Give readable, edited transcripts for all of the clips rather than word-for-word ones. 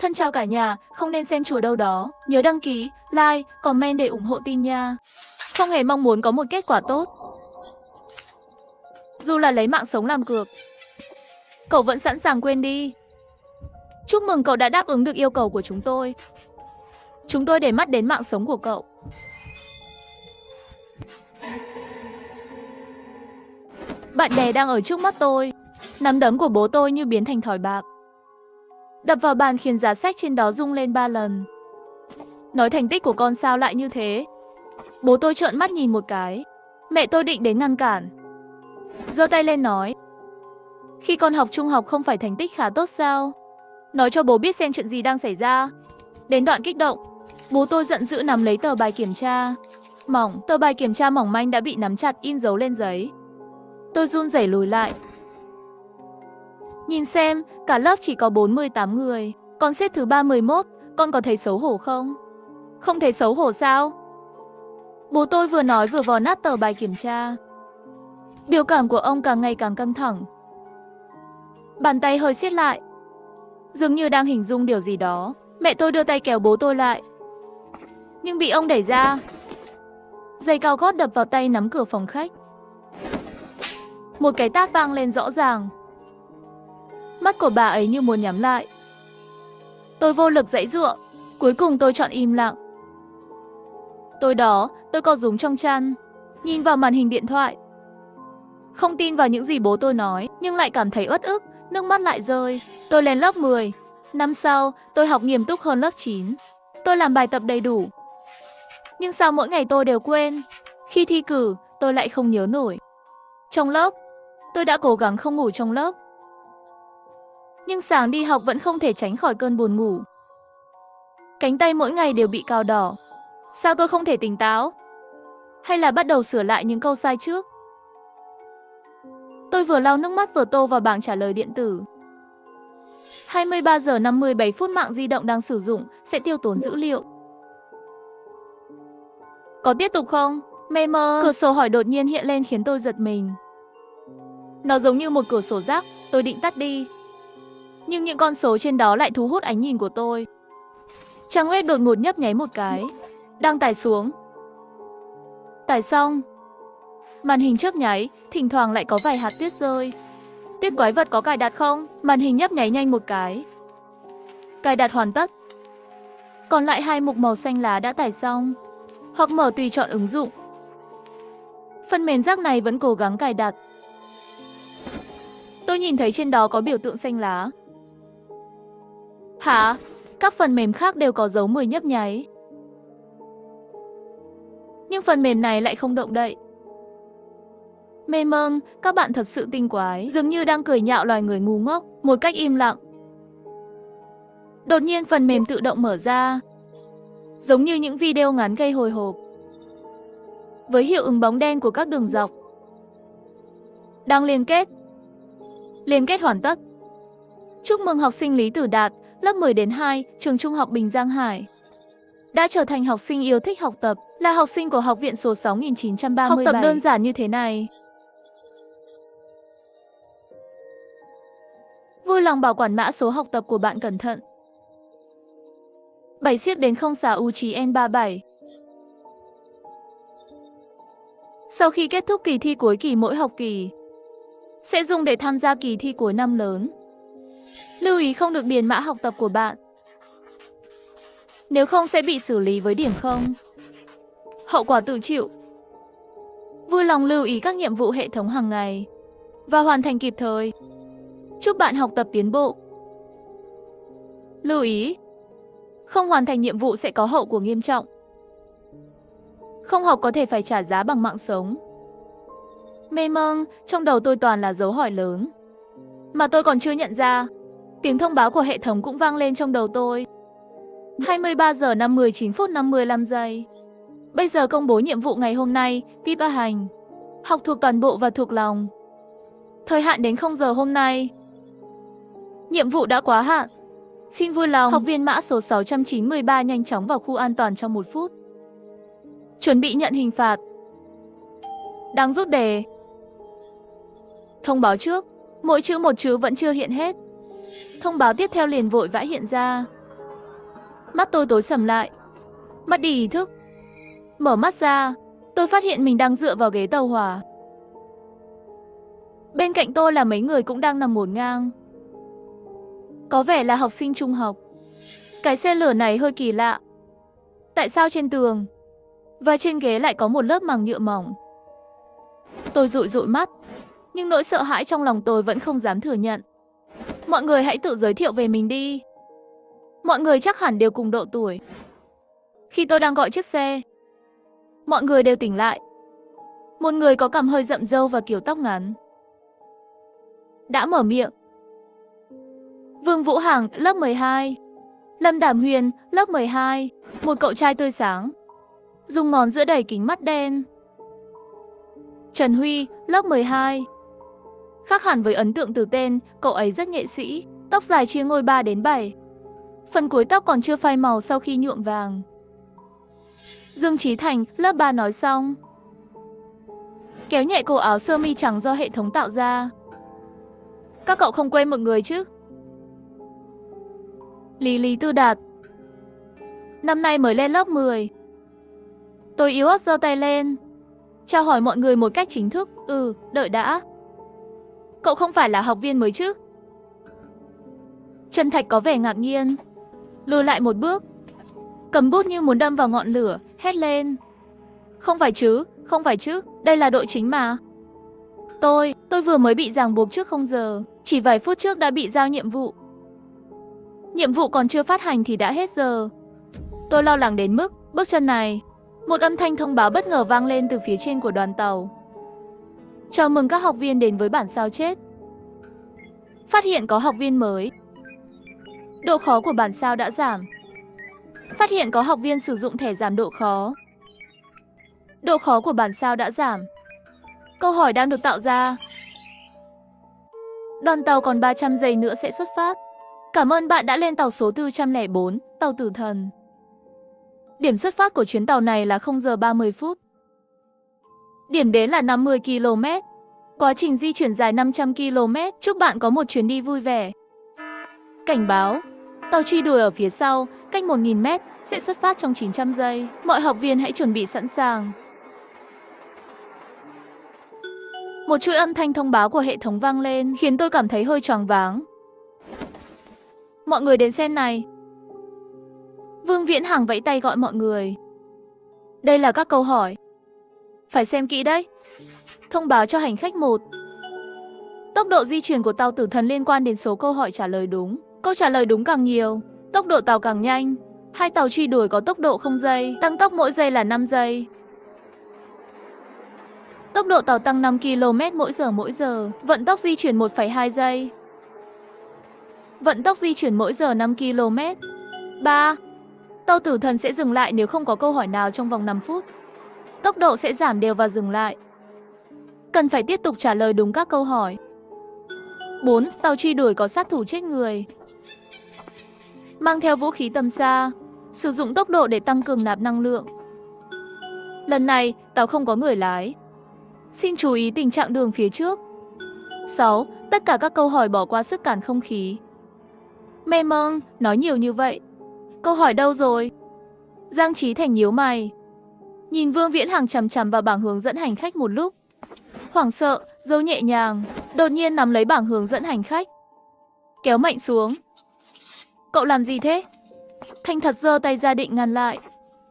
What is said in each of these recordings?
Thân chào cả nhà, không nên xem chùa đâu đó. Nhớ đăng ký, like, comment để ủng hộ team nha. Không hề mong muốn có một kết quả tốt. Dù là lấy mạng sống làm cược, cậu vẫn sẵn sàng quên đi. Chúc mừng cậu đã đáp ứng được yêu cầu của chúng tôi. Chúng tôi để mắt đến mạng sống của cậu. Bạn bè đang ở trước mắt tôi. Nắm đấm của bố tôi như biến thành thỏi bạc. Đập vào bàn khiến giá sách trên đó rung lên 3 lần. Nói thành tích của con sao lại như thế? Bố tôi trợn mắt nhìn một cái. Mẹ tôi định đến ngăn cản. Giơ tay lên nói. Khi con học trung học không phải thành tích khá tốt sao? Nói cho bố biết xem chuyện gì đang xảy ra. Đến đoạn kích động, bố tôi giận dữ nắm lấy tờ bài kiểm tra. Tờ bài kiểm tra mỏng manh đã bị nắm chặt in dấu lên giấy. Tôi run rẩy lùi lại. Nhìn xem, cả lớp chỉ có 48 người. Con xếp thứ 31, con có thấy xấu hổ không? Không thấy xấu hổ sao? Bố tôi vừa nói vừa vò nát tờ bài kiểm tra. Biểu cảm của ông càng ngày càng căng thẳng. Bàn tay hơi siết lại. Dường như đang hình dung điều gì đó. Mẹ tôi đưa tay kéo bố tôi lại. Nhưng bị ông đẩy ra. Giày cao gót đập vào tay nắm cửa phòng khách. Một cái tát vang lên rõ ràng. Mắt của bà ấy như muốn nhắm lại. Tôi vô lực giãy giụa. Cuối cùng tôi chọn im lặng. Tôi co rúm trong chăn, nhìn vào màn hình điện thoại. Không tin vào những gì bố tôi nói, nhưng lại cảm thấy uất ức, nước mắt lại rơi. Tôi lên lớp 10. Năm sau, tôi học nghiêm túc hơn lớp 9. Tôi làm bài tập đầy đủ. Nhưng sao mỗi ngày tôi đều quên? Khi thi cử, tôi lại không nhớ nổi. Trong lớp, tôi đã cố gắng không ngủ trong lớp. Nhưng sáng đi học vẫn không thể tránh khỏi cơn buồn ngủ. Cánh tay mỗi ngày đều bị cào đỏ. Sao tôi không thể tỉnh táo? Hay là bắt đầu sửa lại những câu sai trước? Tôi vừa lau nước mắt vừa tô vào bảng trả lời điện tử. 23 giờ 57 phút mạng di động đang sử dụng sẽ tiêu tốn dữ liệu. Có tiếp tục không? Cửa sổ hỏi đột nhiên hiện lên khiến tôi giật mình. Nó giống như một cửa sổ rác, tôi định tắt đi. Nhưng những con số trên đó lại thu hút ánh nhìn của tôi. Trang web đột ngột nhấp nháy một cái. Đang tải xuống. Tải xong. Màn hình chớp nháy, thỉnh thoảng lại có vài hạt tuyết rơi. Tuyết quái vật có cài đặt không? Màn hình nhấp nháy nhanh một cái. Cài đặt hoàn tất. Còn lại 2 mục màu xanh lá đã tải xong. Hoặc mở tùy chọn ứng dụng. Phần mềm rác này vẫn cố gắng cài đặt. Tôi nhìn thấy trên đó có biểu tượng xanh lá. Hả? Các phần mềm khác đều có dấu 10 nhấp nháy. Nhưng phần mềm này lại không động đậy. Các bạn thật sự tinh quái, dường như đang cười nhạo loài người ngu ngốc, một cách im lặng. Đột nhiên phần mềm tự động mở ra. Giống như những video ngắn gây hồi hộp. Với hiệu ứng bóng đen của các đường dọc. Đang liên kết. Liên kết hoàn tất. Chúc mừng học sinh Lý Tử Đạt, lớp 10 đến 2, trường Trung học Bình Giang Hải. Đã trở thành học sinh yêu thích học tập, là học sinh của học viện số 6937. Học tập đơn giản như thế này. Vui lòng bảo quản mã số học tập của bạn cẩn thận. 7 siết đến 0 xà U9N37. Sau khi kết thúc kỳ thi cuối kỳ mỗi học kỳ, sẽ dùng để tham gia kỳ thi cuối năm lớn. Lưu ý không được điền mã học tập của bạn. Nếu không sẽ bị xử lý với điểm 0. Hậu quả tự chịu. Vui lòng lưu ý các nhiệm vụ hệ thống hàng ngày và hoàn thành kịp thời. Chúc bạn học tập tiến bộ. Lưu ý, không hoàn thành nhiệm vụ sẽ có hậu quả nghiêm trọng. Không học có thể phải trả giá bằng mạng sống. Trong đầu tôi toàn là dấu hỏi lớn. Mà tôi còn chưa nhận ra. Tiếng thông báo của hệ thống cũng vang lên trong đầu tôi. 23 giờ 59 phút 55 giây. Bây giờ công bố nhiệm vụ ngày hôm nay, VIP A hành. Học thuộc toàn bộ và thuộc lòng. Thời hạn đến 0 giờ hôm nay. Nhiệm vụ đã quá hạn. Xin vui lòng, học viên mã số 693 nhanh chóng vào khu an toàn trong 1 phút. Chuẩn bị nhận hình phạt. Đang rút đề. Thông báo trước, mỗi chữ một chữ vẫn chưa hiện hết. Thông báo tiếp theo liền vội vã hiện ra. Mắt tôi tối sầm lại. Mất đi ý thức. Mở mắt ra, tôi phát hiện mình đang dựa vào ghế tàu hỏa. Bên cạnh tôi là mấy người cũng đang nằm ngổn ngang. Có vẻ là học sinh trung học. Cái xe lửa này hơi kỳ lạ. Tại sao trên tường và trên ghế lại có một lớp màng nhựa mỏng? Tôi dụi dụi mắt, nhưng nỗi sợ hãi trong lòng tôi vẫn không dám thừa nhận. Mọi người hãy tự giới thiệu về mình đi. Mọi người chắc hẳn đều cùng độ tuổi. Khi tôi đang gọi chiếc xe, mọi người đều tỉnh lại. Một người có cằm hơi rậm râu và kiểu tóc ngắn đã mở miệng. Vương Vũ Hằng, lớp 12. Lâm Đảm Huyền, lớp 12. Một cậu trai tươi sáng, dùng ngón giữa đầy kính mắt đen. Trần Huy, lớp 12. Khác hẳn với ấn tượng từ tên, cậu ấy rất nghệ sĩ, tóc dài chia ngôi 3 đến 7. Phần cuối tóc còn chưa phai màu sau khi nhuộm vàng. Dương Chí Thành, lớp 3 nói xong, kéo nhẹ cổ áo sơ mi trắng do hệ thống tạo ra. Các cậu không quên một người chứ? Lý Tư Đạt, năm nay mới lên lớp 10. Tôi yếu ớt giơ tay lên, chào hỏi mọi người một cách chính thức. Đợi đã. Cậu không phải là học viên mới chứ? Trần Thạch có vẻ ngạc nhiên, lùi lại một bước, cầm bút như muốn đâm vào ngọn lửa, hét lên. Không phải chứ, đây là đội chính mà. Tôi vừa mới bị ràng buộc trước không giờ, chỉ vài phút trước đã bị giao nhiệm vụ. Nhiệm vụ còn chưa phát hành thì đã hết giờ. Tôi lo lắng đến mức bước chân này. Một âm thanh thông báo bất ngờ vang lên từ phía trên của đoàn tàu. Chào mừng các học viên đến với bản sao chết. Phát hiện có học viên mới. Độ khó của bản sao đã giảm. Phát hiện có học viên sử dụng thẻ giảm độ khó. Độ khó của bản sao đã giảm. Câu hỏi đang được tạo ra. Đoàn tàu còn 300 giây nữa sẽ xuất phát. Cảm ơn bạn đã lên tàu số 404, tàu Tử Thần. Điểm xuất phát của chuyến tàu này là 0 giờ 30 phút. Điểm đến là 50 km. Quá trình di chuyển dài 500 km. Chúc bạn có một chuyến đi vui vẻ. Cảnh báo, tàu truy đuổi ở phía sau, cách 1000 m, sẽ xuất phát trong 900 giây. Mọi học viên hãy chuẩn bị sẵn sàng. Một chuỗi âm thanh thông báo của hệ thống vang lên, khiến tôi cảm thấy hơi choáng váng. Mọi người đến xem này. Vương Viễn Hằng vẫy tay gọi mọi người. Đây là các câu hỏi. Phải xem kỹ đấy. Thông báo cho hành khách 1. Tốc độ di chuyển của tàu Tử Thần liên quan đến số câu hỏi trả lời đúng. Câu trả lời đúng càng nhiều, tốc độ tàu càng nhanh. Hai tàu truy đuổi có tốc độ 0 giây, tăng tốc mỗi giây là 5 giây. Tốc độ tàu tăng 5 km mỗi giờ, vận tốc di chuyển 1,2 giây. Vận tốc di chuyển mỗi giờ 5 km. 3. Tàu Tử Thần sẽ dừng lại nếu không có câu hỏi nào trong vòng 5 phút. Tốc độ sẽ giảm đều và dừng lại. Cần phải tiếp tục trả lời đúng các câu hỏi. 4. Tàu truy đuổi có sát thủ chết người. Mang theo vũ khí tầm xa, sử dụng tốc độ để tăng cường nạp năng lượng. Lần này, tàu không có người lái. Xin chú ý tình trạng đường phía trước. 6. Tất cả các câu hỏi bỏ qua sức cản không khí. Mê mông, nói nhiều như vậy. Câu hỏi đâu rồi? Giang Chí Thành nhíu mày, nhìn Vương Viễn Hằng chằm chằm vào bảng hướng dẫn hành khách một lúc. Hoảng sợ, dâu nhẹ nhàng, đột nhiên nắm lấy bảng hướng dẫn hành khách, kéo mạnh xuống. Cậu làm gì thế? Thanh Thật giơ tay ra định ngăn lại,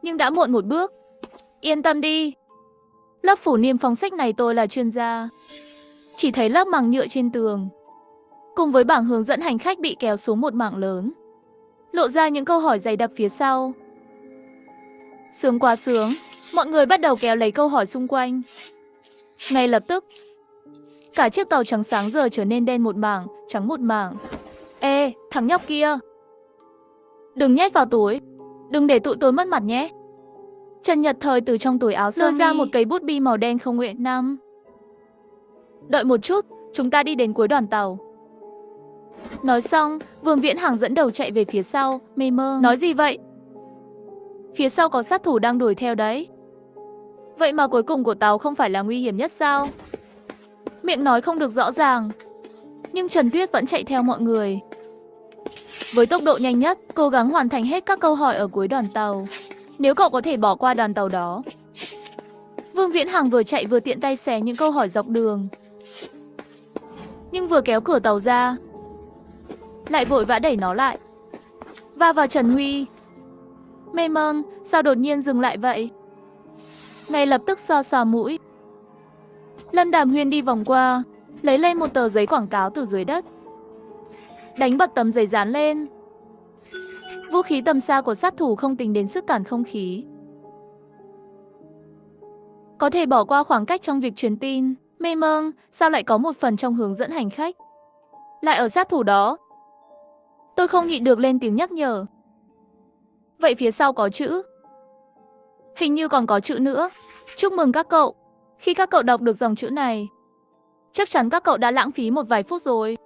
nhưng đã muộn một bước. Yên tâm đi. Lớp phủ niêm phong sách này tôi là chuyên gia. Chỉ thấy lớp màng nhựa trên tường, cùng với bảng hướng dẫn hành khách bị kéo xuống một mảng lớn, lộ ra những câu hỏi dày đặc phía sau. Sướng quá sướng, mọi người bắt đầu kéo lấy câu hỏi xung quanh. Ngay lập tức, cả chiếc tàu trắng sáng giờ trở nên đen một mảng, trắng một mảng. Ê, thằng nhóc kia, đừng nhét vào túi, đừng để tụi tôi mất mặt nhé. Trần Nhật Thời từ trong túi áo lôi ra một cây bút bi màu đen không nguyện năm. Đợi một chút, chúng ta đi đến cuối đoàn tàu. Nói xong, Vương Viễn Hằng dẫn đầu chạy về phía sau, mê mơ. Nói gì vậy? Phía sau có sát thủ đang đuổi theo đấy. Vậy mà cuối cùng của tàu không phải là nguy hiểm nhất sao? Miệng nói không được rõ ràng, nhưng Trần Tuyết vẫn chạy theo mọi người. Với tốc độ nhanh nhất, cố gắng hoàn thành hết các câu hỏi ở cuối đoàn tàu. Nếu cậu có thể bỏ qua đoàn tàu đó. Vương Viễn Hằng vừa chạy vừa tiện tay xé những câu hỏi dọc đường. Nhưng vừa kéo cửa tàu ra, lại vội vã đẩy nó lại. Va vào Trần Huy. Mê mơn, sao đột nhiên dừng lại vậy? Ngay lập tức xoa xoa mũi. Lâm Đàm Huyên đi vòng qua, lấy lên một tờ giấy quảng cáo từ dưới đất. Đánh bật tấm giấy dán lên. Vũ khí tầm xa của sát thủ không tính đến sức cản không khí. Có thể bỏ qua khoảng cách trong việc truyền tin. Mê mơn, sao lại có một phần trong hướng dẫn hành khách? Lại ở sát thủ đó. Tôi không nhịn được lên tiếng nhắc nhở. Vậy phía sau có chữ. Hình như còn có chữ nữa. Chúc mừng các cậu. Khi các cậu đọc được dòng chữ này, chắc chắn các cậu đã lãng phí một vài phút rồi.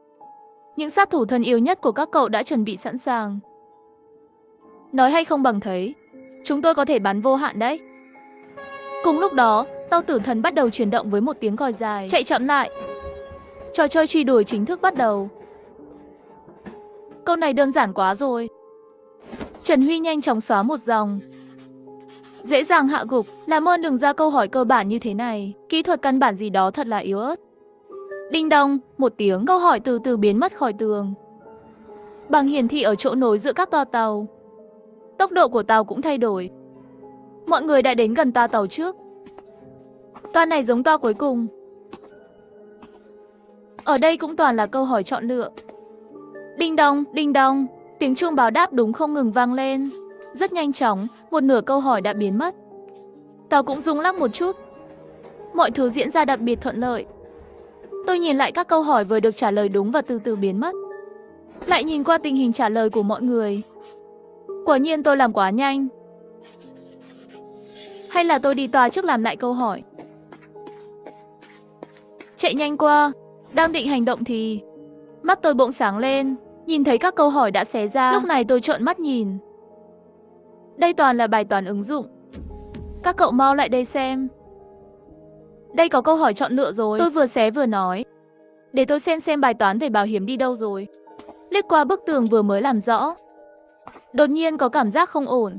Những sát thủ thân yêu nhất của các cậu đã chuẩn bị sẵn sàng. Nói hay không bằng thấy. Chúng tôi có thể bắn vô hạn đấy. Cùng lúc đó, tàu tử thần bắt đầu chuyển động với một tiếng còi dài. Chạy chậm lại. Trò chơi truy đuổi chính thức bắt đầu. Câu này đơn giản quá rồi. Trần Huy nhanh chóng xóa một dòng. Dễ dàng hạ gục, làm ơn đừng ra câu hỏi cơ bản như thế này. Kỹ thuật căn bản gì đó thật là yếu ớt. Đinh đong, một tiếng, câu hỏi từ từ biến mất khỏi tường. Bảng hiển thị ở chỗ nối giữa các toa tàu. Tốc độ của tàu cũng thay đổi. Mọi người đã đến gần toa tàu trước. Toa này giống toa cuối cùng. Ở đây cũng toàn là câu hỏi chọn lựa. Đinh đong, tiếng chuông báo đáp đúng không ngừng vang lên. Rất nhanh chóng, một nửa câu hỏi đã biến mất. Tàu cũng rung lắc một chút. Mọi thứ diễn ra đặc biệt thuận lợi. Tôi nhìn lại các câu hỏi vừa được trả lời đúng và từ từ biến mất. Lại nhìn qua tình hình trả lời của mọi người. Quả nhiên tôi làm quá nhanh. Hay là tôi đi toa trước làm lại câu hỏi. Chạy nhanh qua, đang định hành động thì mắt tôi bỗng sáng lên, nhìn thấy các câu hỏi đã xé ra. Lúc này tôi trợn mắt nhìn. Đây toàn là bài toán ứng dụng. Các cậu mau lại đây xem. Đây có câu hỏi chọn lựa rồi. Tôi vừa xé vừa nói. Để tôi xem bài toán về bảo hiểm đi đâu rồi. Liếc qua bức tường vừa mới làm rõ. Đột nhiên có cảm giác không ổn.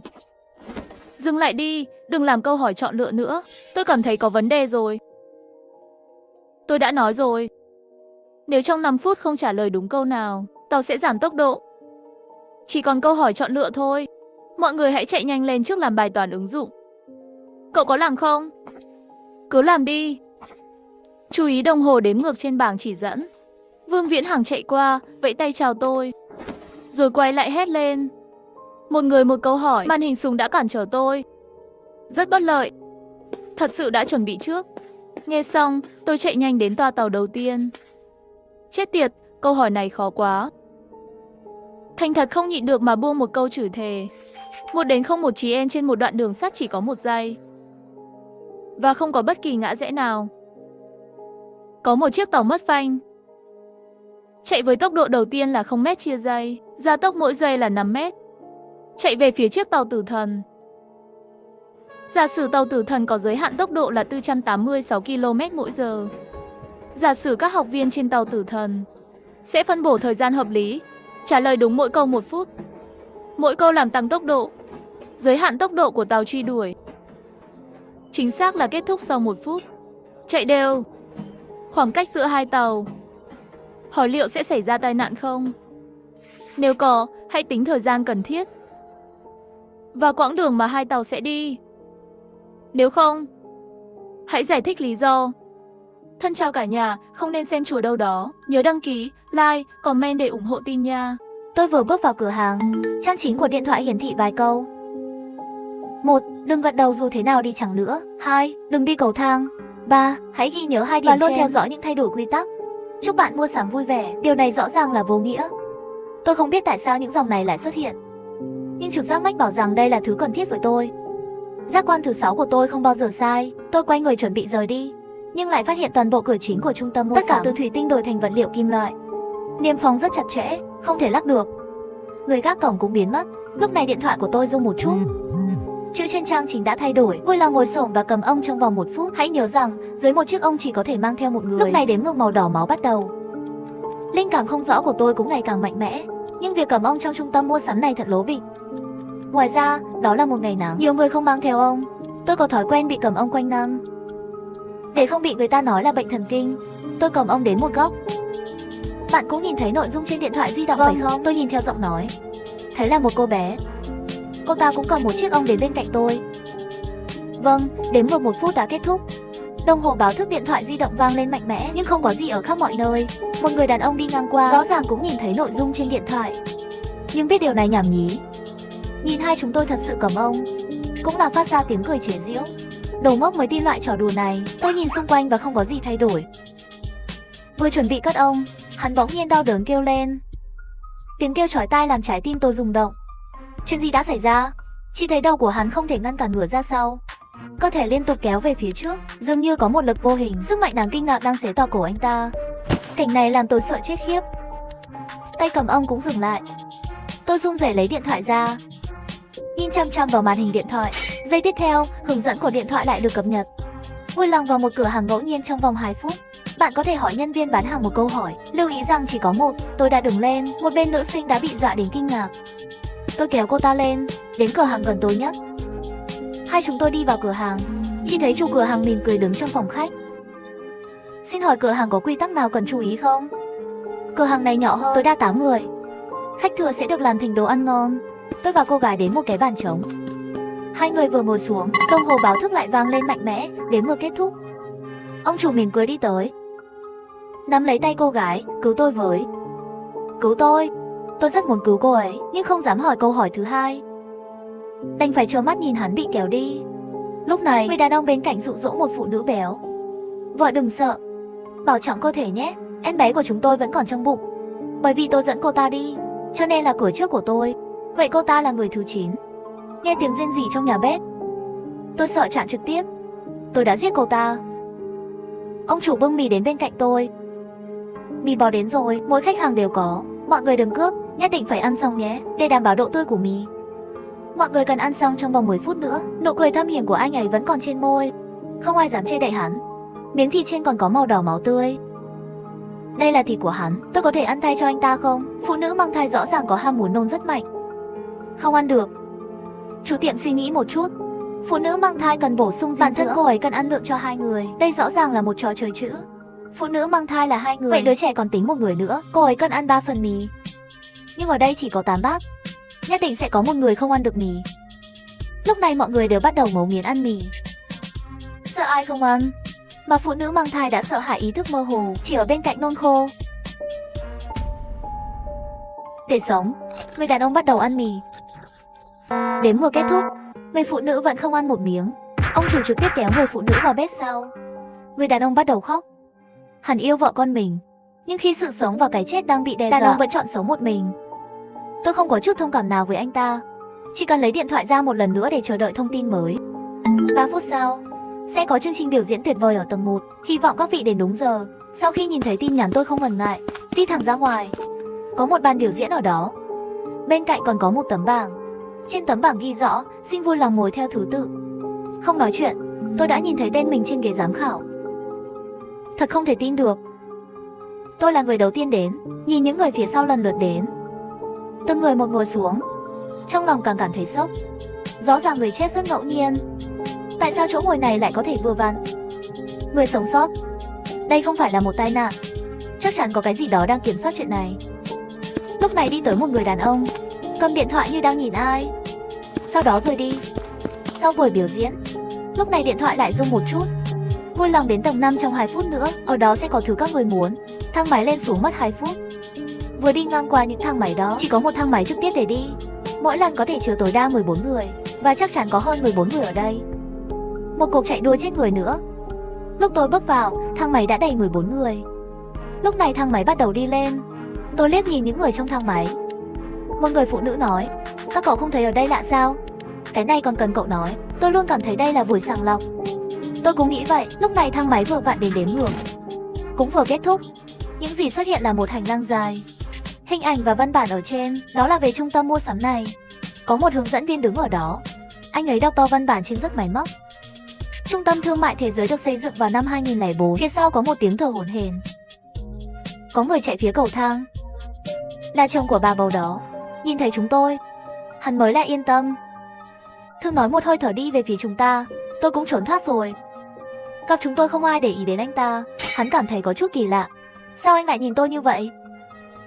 Dừng lại đi, đừng làm câu hỏi chọn lựa nữa. Tôi cảm thấy có vấn đề rồi. Tôi đã nói rồi. Nếu trong 5 phút không trả lời đúng câu nào, tàu sẽ giảm tốc độ. Chỉ còn câu hỏi chọn lựa thôi. Mọi người hãy chạy nhanh lên trước làm bài toán ứng dụng. Cậu có làm không? Cứ làm đi. Chú ý đồng hồ đếm ngược trên bảng chỉ dẫn. Vương Viễn Hằng chạy qua, vẫy tay chào tôi. Rồi quay lại hét lên. Một người một câu hỏi, màn hình súng đã cản trở tôi. Rất bất lợi. Thật sự đã chuẩn bị trước. Nghe xong, tôi chạy nhanh đến toa tàu đầu tiên. Chết tiệt, câu hỏi này khó quá. Thành thật không nhịn được mà buông một câu chửi thề. 1-0-1 trên một đoạn đường sắt chỉ có 1 giây. Và không có bất kỳ ngã rẽ nào. Có một chiếc tàu mất phanh. Chạy với tốc độ đầu tiên là 0 m chia giây, gia tốc mỗi giây là 5 m. Chạy về phía chiếc tàu tử thần. Giả sử tàu tử thần có giới hạn tốc độ là 486 km/h. Giả sử các học viên trên tàu tử thần sẽ phân bổ thời gian hợp lý, trả lời đúng mỗi câu 1 phút. Mỗi câu làm tăng tốc độ. Giới hạn tốc độ của tàu truy đuổi chính xác là kết thúc sau 1 phút. Chạy đều. Khoảng cách giữa hai tàu. Hỏi liệu sẽ xảy ra tai nạn không? Nếu có, hãy tính thời gian cần thiết và quãng đường mà hai tàu sẽ đi. Nếu không, hãy giải thích lý do. Thân chào cả nhà, không nên xem chùa đâu đó. Nhớ đăng ký, like, comment để ủng hộ team nha. Tôi vừa bước vào cửa hàng, trang chính của điện thoại hiển thị vài câu. 1. Đừng gật đầu dù thế nào đi chăng nữa. 2. Đừng đi cầu thang. 3. Hãy ghi nhớ 2 điểm và luôn theo dõi những thay đổi quy tắc. Chúc bạn mua sắm vui vẻ. Điều này rõ ràng là vô nghĩa. Tôi không biết tại sao những dòng này lại xuất hiện, nhưng trực giác mách bảo rằng đây là thứ cần thiết với tôi. Giác quan thứ 6 của tôi không bao giờ sai. Tôi quay người chuẩn bị rời đi, nhưng lại phát hiện toàn bộ cửa chính của trung tâm mua sắm, tất cả từ thủy tinh đổi thành vật liệu kim loại. Niêm phong rất chặt chẽ, không thể lắc được. Người gác cổng cũng biến mất. Lúc này điện thoại của tôi rung một chút. Chữ trên trang chính đã thay đổi. Vui lòng ngồi xổm và cầm ông trong vòng 1 phút. Hãy nhớ rằng dưới một chiếc ông chỉ có thể mang theo một người. Lúc này đếm ngược màu đỏ máu bắt đầu. Linh cảm không rõ của tôi cũng ngày càng mạnh mẽ, Nhưng việc cầm ông trong trung tâm mua sắm này thật lố bịch. Ngoài ra, đó là một ngày nắng, nhiều người không mang theo ông. Tôi có thói quen bị cầm ông quanh năm. Để không bị người ta nói là bệnh thần kinh, tôi cầm ông đến một góc. Bạn cũng nhìn thấy nội dung trên điện thoại di động phải không? Tôi nhìn theo giọng nói, thấy là một cô bé. Cô ta cũng cầm một chiếc ông đến bên cạnh tôi. Vâng, đếm ngược 1 phút đã kết thúc. Đồng hồ báo thức điện thoại di động vang lên mạnh mẽ, nhưng không có gì ở khắp mọi nơi. Một người đàn ông đi ngang qua, rõ ràng cũng nhìn thấy nội dung trên điện thoại, nhưng biết điều này nhảm nhí. Nhìn hai chúng tôi thật sự cầm ông, cũng là phát ra tiếng cười chế giễu. Đồ ngốc mới tin loại trò đùa này. Tôi nhìn xung quanh và không có gì thay đổi. Vừa chuẩn bị cất ông, hắn bỗng nhiên đau đớn kêu lên. Tiếng kêu chói tai làm trái tim tôi rung động. Chuyện gì đã xảy ra? Chỉ thấy đầu của hắn không thể ngăn cản ngửa ra sau, cơ thể liên tục kéo về phía trước, dường như có một lực vô hình, sức mạnh đáng kinh ngạc đang xé toạc cổ anh ta. Cảnh này làm tôi sợ chết khiếp. Tay cầm ông cũng dừng lại. Tôi run rẩy lấy điện thoại ra, nhìn chăm chăm vào màn hình điện thoại. Giây tiếp theo, hướng dẫn của điện thoại lại được cập nhật. Vui lòng vào một cửa hàng ngẫu nhiên trong vòng 2 phút. Bạn có thể hỏi nhân viên bán hàng một câu hỏi. Lưu ý rằng chỉ có một. Tôi đã đứng lên. Một bên nữ sinh đã bị dọa đến kinh ngạc. Tôi kéo cô ta lên, đến cửa hàng gần tôi nhất. Hai chúng tôi đi vào cửa hàng. Chỉ thấy chủ cửa hàng mỉm cười đứng trong phòng khách. Xin hỏi cửa hàng có quy tắc nào cần chú ý không? Cửa hàng này nhỏ hơn, tối đa 8 người. Khách thừa sẽ được làm thành đồ ăn ngon. Tôi và cô gái đến một cái bàn trống. Hai người vừa ngồi xuống, đồng hồ báo thức lại vang lên mạnh mẽ, đếm ngược kết thúc. Ông chủ mỉm cười đi tới, nắm lấy tay cô gái, cứu tôi với. Cứu tôi? Tôi rất muốn cứu cô ấy, nhưng không dám hỏi câu hỏi thứ hai. Đành phải trơ mắt nhìn hắn bị kéo đi. Lúc này, người đàn ông bên cạnh dụ dỗ một phụ nữ béo. Vợ đừng sợ, bảo trọng cơ thể nhé, em bé của chúng tôi vẫn còn trong bụng. Bởi vì tôi dẫn cô ta đi, cho nên là cửa trước của tôi. Vậy cô ta là người thứ 9. Nghe tiếng rên rỉ trong nhà bếp, tôi sợ chạm trực tiếp. Tôi đã giết cô ta. Ông chủ bưng mì đến bên cạnh tôi. Mì bò đến rồi, mỗi khách hàng đều có. Mọi người đừng cướp, nhất định phải ăn xong nhé, để đảm bảo độ tươi của mì. Mọi người cần ăn xong trong vòng 10 phút nữa. Nụ cười thâm hiểm của anh ấy vẫn còn trên môi. Không ai dám chê đậy hắn. Miếng thịt trên còn có màu đỏ máu tươi. Đây là thịt của hắn, tôi có thể ăn thay cho anh ta không? Phụ nữ mang thai rõ ràng có ham muốn nôn rất mạnh. Không ăn được. Chủ tiệm suy nghĩ một chút. Phụ nữ mang thai cần bổ sung dinh dưỡng, cô ấy cần ăn lượng cho 2 người. Đây rõ ràng là một trò chơi chữ. Phụ nữ mang thai là 2 người, vậy đứa trẻ còn tính một người nữa. Cô ấy cần ăn 3 phần mì. Nhưng ở đây chỉ có 8 bát. Nhất định sẽ có một người không ăn được mì. Lúc này mọi người đều bắt đầu ngấu nghiến ăn mì. Sợ ai không ăn, mà phụ nữ mang thai đã sợ hãi ý thức mơ hồ, chỉ ở bên cạnh nôn khô. Để sống, người đàn ông bắt đầu ăn mì. Đếm ngược kết thúc, người phụ nữ vẫn không ăn một miếng. Ông chủ trực tiếp kéo người phụ nữ vào bếp sau. Người đàn ông bắt đầu khóc. Hắn yêu vợ con mình, nhưng khi sự sống và cái chết đang bị đe dọa, đàn ông vẫn chọn sống một mình. Tôi không có chút thông cảm nào với anh ta. Chỉ cần lấy điện thoại ra một lần nữa để chờ đợi thông tin mới. 3 phút sau, sẽ có chương trình biểu diễn tuyệt vời ở tầng 1. Hy vọng các vị đến đúng giờ. Sau khi nhìn thấy tin nhắn tôi không ngần ngại, đi thẳng ra ngoài. Có một bàn biểu diễn ở đó. Bên cạnh còn có một tấm bảng. Trên tấm bảng ghi rõ, xin vui lòng ngồi theo thứ tự. Không nói chuyện, tôi đã nhìn thấy tên mình trên ghế giám khảo. Thật không thể tin được. Tôi là người đầu tiên đến, nhìn những người phía sau lần lượt đến. Từng người một ngồi xuống. Trong lòng càng cảm thấy sốc. Rõ ràng người chết rất ngẫu nhiên. Tại sao chỗ ngồi này lại có thể vừa vặn? Người sống sót. Đây không phải là một tai nạn. Chắc chắn có cái gì đó đang kiểm soát chuyện này. Lúc này đi tới một người đàn ông, cầm điện thoại như đang nhìn ai. Sau đó rời đi. Sau buổi biểu diễn, lúc này điện thoại lại rung một chút. Vui lòng đến tầng 5 trong 2 phút nữa. Ở đó sẽ có thứ các người muốn. Thang máy lên xuống mất 2 phút. Vừa đi ngang qua những thang máy đó, chỉ có một thang máy trực tiếp để đi. Mỗi lần có thể chứa tối đa 14 người. Và chắc chắn có hơn 14 người ở đây. Một cuộc chạy đua chết người nữa. Lúc tôi bước vào, thang máy đã đầy 14 người. Lúc này thang máy bắt đầu đi lên. Tôi liếc nhìn những người trong thang máy. Một người phụ nữ nói, các cậu không thấy ở đây lạ sao? Cái này còn cần cậu nói. Tôi luôn cảm thấy đây là buổi sàng lọc. Tôi cũng nghĩ vậy. Lúc này thang máy vừa vặn đến đếm ngược, cũng vừa kết thúc. Những gì xuất hiện là một hành lang dài. Hình ảnh và văn bản ở trên, đó là về trung tâm mua sắm này. Có một hướng dẫn viên đứng ở đó. Anh ấy đọc to văn bản trên rất máy móc. Trung tâm thương mại thế giới được xây dựng vào năm 2004. Phía sau có một tiếng thở hổn hển. Có người chạy phía cầu thang. là chồng của bà bầu đó. Nhìn thấy chúng tôi, hắn mới lại yên tâm. Thương nói một hơi thở đi về phía chúng ta. Tôi cũng trốn thoát rồi. Gặp chúng tôi không ai để ý đến anh ta. Hắn cảm thấy có chút kỳ lạ. Sao anh lại nhìn tôi như vậy?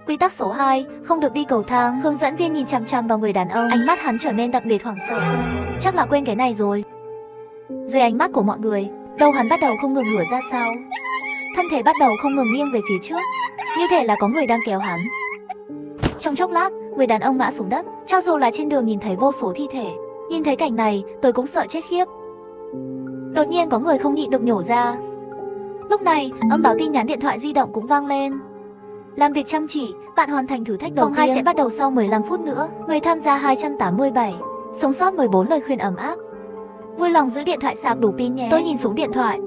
Quy tắc số 2, không được đi cầu thang. Hướng dẫn viên nhìn chằm chằm vào người đàn ông. Ánh mắt hắn trở nên đặc biệt hoảng sợ. Chắc là quên cái này rồi. Dưới ánh mắt của mọi người, đầu hắn bắt đầu không ngừng lùa ra sau. Thân thể bắt đầu không ngừng nghiêng về phía trước, như thể là có người đang kéo hắn. Trong chốc lát, người đàn ông ngã xuống đất. Cho dù là trên đường nhìn thấy vô số thi thể, nhìn thấy cảnh này, tôi cũng sợ chết khiếp. Đột nhiên có người không nhịn được nhổ ra. Lúc này, âm báo tin nhắn điện thoại di động cũng vang lên. Làm việc chăm chỉ, bạn hoàn thành thử thách đầu tiên. Vòng 2 sẽ bắt đầu sau 15 phút nữa. Người tham gia 287, sống sót 14 lời khuyên ấm áp. Vui lòng giữ điện thoại sạc đủ pin nhé. Tôi nhìn xuống điện thoại.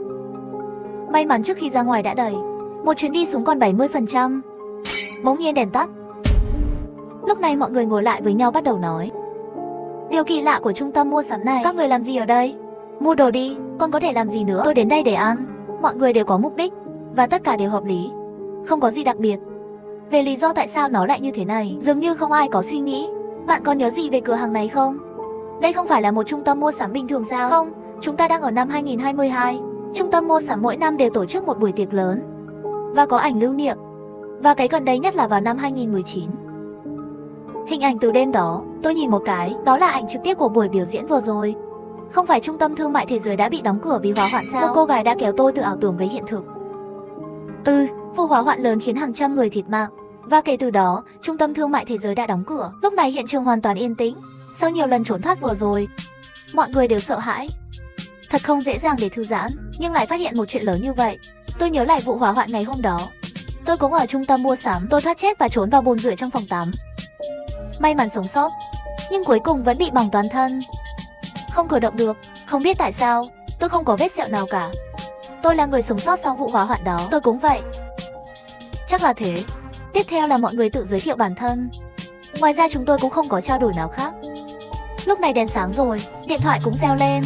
May mắn trước khi ra ngoài đã đầy. Một chuyến đi xuống còn 70%. Bỗng nhiên đèn tắt. Lúc này mọi người ngồi lại với nhau bắt đầu nói. Điều kỳ lạ của trung tâm mua sắm này, các người làm gì ở đây? Mua đồ đi, con có thể làm gì nữa? Tôi đến đây để ăn. Mọi người đều có mục đích, và tất cả đều hợp lý. Không có gì đặc biệt. Về lý do tại sao nó lại như thế này, dường như không ai có suy nghĩ. Bạn có nhớ gì về cửa hàng này không? Đây không phải là một trung tâm mua sắm bình thường sao? Không, chúng ta đang ở năm 2022. Trung tâm mua sắm mỗi năm đều tổ chức một buổi tiệc lớn và có ảnh lưu niệm. Và cái gần đây nhất là vào năm 2019. Hình ảnh từ đêm đó, tôi nhìn một cái, đó là ảnh trực tiếp của buổi biểu diễn vừa rồi. Không phải trung tâm thương mại thế giới đã bị đóng cửa vì hỏa hoạn sao? Một cô gái đã kéo tôi từ ảo tưởng với hiện thực. Vụ hỏa hoạn lớn khiến hàng trăm người thiệt mạng. Và kể từ đó, trung tâm thương mại thế giới đã đóng cửa. Lúc này hiện trường hoàn toàn yên tĩnh. Sau nhiều lần trốn thoát vừa rồi, mọi người đều sợ hãi. Thật không dễ dàng để thư giãn, nhưng lại phát hiện một chuyện lớn như vậy. Tôi nhớ lại vụ hỏa hoạn ngày hôm đó. Tôi cũng ở trung tâm mua sắm, tôi thoát chết và trốn vào bồn rửa trong phòng tắm. May mắn sống sót, nhưng cuối cùng vẫn bị bỏng toàn thân. Không cử động được, không biết tại sao, tôi không có vết sẹo nào cả. Tôi là người sống sót sau vụ hỏa hoạn đó, tôi cũng vậy. Chắc là thế. Tiếp theo là mọi người tự giới thiệu bản thân. Ngoài ra chúng tôi cũng không có trao đổi nào khác. Lúc này đèn sáng rồi, điện thoại cũng reo lên.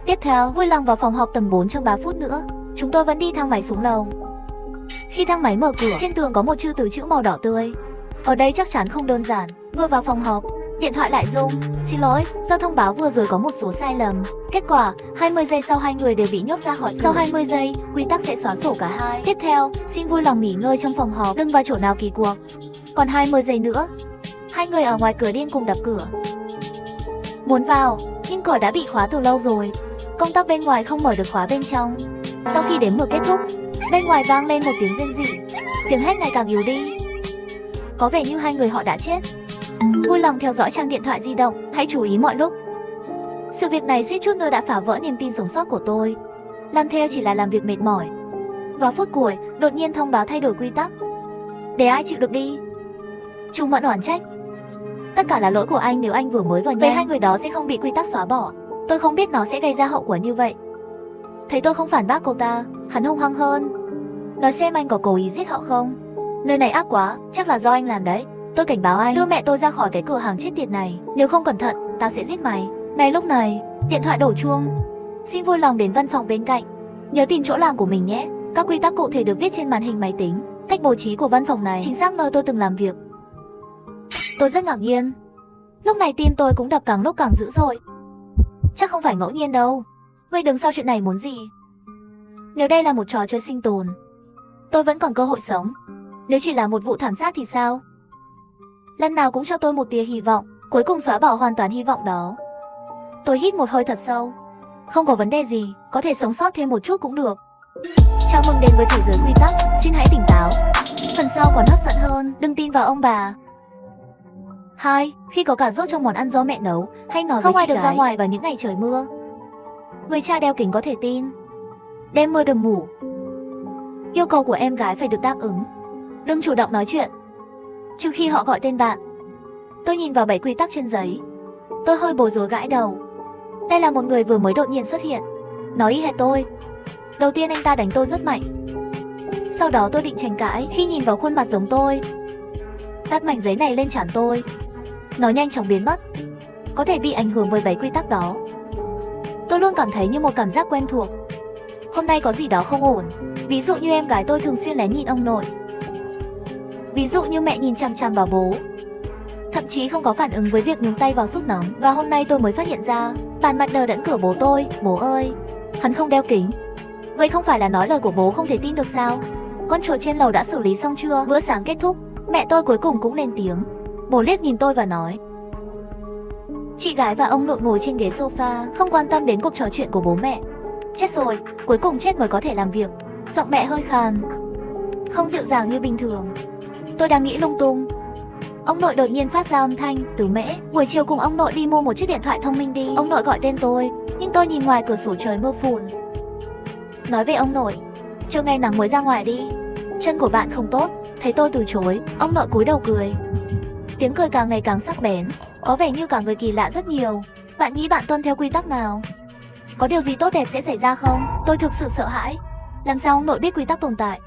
Tiếp theo, vui lòng vào phòng họp tầng 4 trong 3 phút nữa. Chúng tôi vẫn đi thang máy xuống lầu. Khi thang máy mở cửa, trên tường có một chữ từ chữ màu đỏ tươi. Ở đây chắc chắn không đơn giản. Vừa vào phòng họp, điện thoại lại rung. Xin lỗi, do thông báo vừa rồi có một số sai lầm. Kết quả, 20 giây sau hai người đều bị nhốt ra khỏi cửa. Sau 20 giây, quy tắc sẽ xóa sổ cả hai. Tiếp theo, xin vui lòng nghỉ ngơi trong phòng họp, đừng vào chỗ nào kỳ cuộc. Còn 20 giây nữa. Hai người ở ngoài cửa điên cùng đập cửa. Muốn vào, nhưng cửa đã bị khóa từ lâu rồi. Công tắc bên ngoài không mở được khóa bên trong. Sau khi đếm ngược kết thúc, bên ngoài vang lên một tiếng rên rỉ. Tiếng hét ngày càng yếu đi. Có vẻ như hai người họ đã chết. Vui lòng theo dõi trang điện thoại di động, hãy chú ý mọi lúc. Sự việc này suýt chút nữa đã phá vỡ niềm tin sống sót của tôi. Làm theo chỉ là làm việc mệt mỏi. Vào phút cuối, đột nhiên thông báo thay đổi quy tắc. Để ai chịu được đi. Chu Mẫn oán trách. Tất cả là lỗi của anh nếu anh vừa mới vào nhà. Vậy hai người đó sẽ không bị quy tắc xóa bỏ. Tôi không biết nó sẽ gây ra hậu quả như vậy. Thấy tôi không phản bác cô ta, hắn hung hăng hơn. Nói xem anh có cố ý giết họ không? Nơi này ác quá, chắc là do anh làm đấy. Tôi cảnh báo anh, đưa mẹ tôi ra khỏi cái cửa hàng chết tiệt này. Nếu không cẩn thận, tao sẽ giết mày. Này lúc này, điện thoại đổ chuông. Xin vui lòng đến văn phòng bên cạnh. Nhớ tìm chỗ làm của mình nhé. Các quy tắc cụ thể được viết trên màn hình máy tính. Cách bố trí của văn phòng này chính xác nơi tôi từng làm việc. Tôi rất ngạc nhiên. Lúc này tim tôi cũng đập càng lúc càng dữ dội. Chắc không phải ngẫu nhiên đâu. Người đứng sau chuyện này muốn gì? Nếu đây là một trò chơi sinh tồn, tôi vẫn còn cơ hội sống. Nếu chỉ là một vụ thảm sát thì sao? Lần nào cũng cho tôi một tia hy vọng, cuối cùng xóa bỏ hoàn toàn hy vọng đó. Tôi hít một hơi thật sâu. Không có vấn đề gì, có thể sống sót thêm một chút cũng được. Chào mừng đến với thế giới quy tắc, xin hãy tỉnh táo. Phần sau còn hấp dẫn hơn, đừng tin vào ông bà. 2. Khi có cà rốt trong món ăn do mẹ nấu, hay nói không ai được ra ngoài vào những ngày trời mưa. Người cha đeo kính có thể tin. Đêm mưa đừng ngủ. Yêu cầu của em gái phải được đáp ứng. Đừng chủ động nói chuyện, trừ khi họ gọi tên bạn. Tôi nhìn vào 7 quy tắc trên giấy. Tôi hơi bối rối gãi đầu. Đây là một người vừa mới đột nhiên xuất hiện. Nói y hệt tôi. Đầu tiên anh ta đánh tôi rất mạnh. Sau đó tôi định tranh cãi khi nhìn vào khuôn mặt giống tôi. Đặt mảnh giấy này lên trán tôi. Nó nhanh chóng biến mất. Có thể bị ảnh hưởng bởi 7 quy tắc đó. Tôi luôn cảm thấy như một cảm giác quen thuộc. Hôm nay có gì đó không ổn. Ví dụ như em gái tôi thường xuyên lén nhìn ông nội. Ví dụ như mẹ nhìn chằm chằm vào bố, thậm chí không có phản ứng với việc nhúng tay vào súp nóng. Và hôm nay tôi mới phát hiện ra, bàn mặt đờ đẫn cửa bố tôi. Bố ơi, hắn không đeo kính. Vậy không phải là nói lời của bố không thể tin được sao? Con chuột trên lầu đã xử lý xong chưa? Bữa sáng kết thúc, mẹ tôi cuối cùng cũng lên tiếng. Bố liếc nhìn tôi và nói. Chị gái và ông nội ngồi trên ghế sofa, không quan tâm đến cuộc trò chuyện của bố mẹ. Chết rồi, cuối cùng chết mới có thể làm việc. Giọng mẹ hơi khàn, không dịu dàng như bình thường. Tôi đang nghĩ lung tung. Ông nội đột nhiên phát ra âm thanh. Tứ Mễ, buổi chiều cùng ông nội đi mua một chiếc điện thoại thông minh đi. Ông nội gọi tên tôi, nhưng tôi nhìn ngoài cửa sổ trời mưa phùn. Nói về ông nội, trưa ngày nắng mới ra ngoài đi. Chân của bạn không tốt. Thấy tôi từ chối, ông nội cúi đầu cười. Tiếng cười càng ngày càng sắc bén, có vẻ như cả người kỳ lạ rất nhiều. Bạn nghĩ bạn tuân theo quy tắc nào? Có điều gì tốt đẹp sẽ xảy ra không? Tôi thực sự sợ hãi. Làm sao ông nội biết quy tắc tồn tại?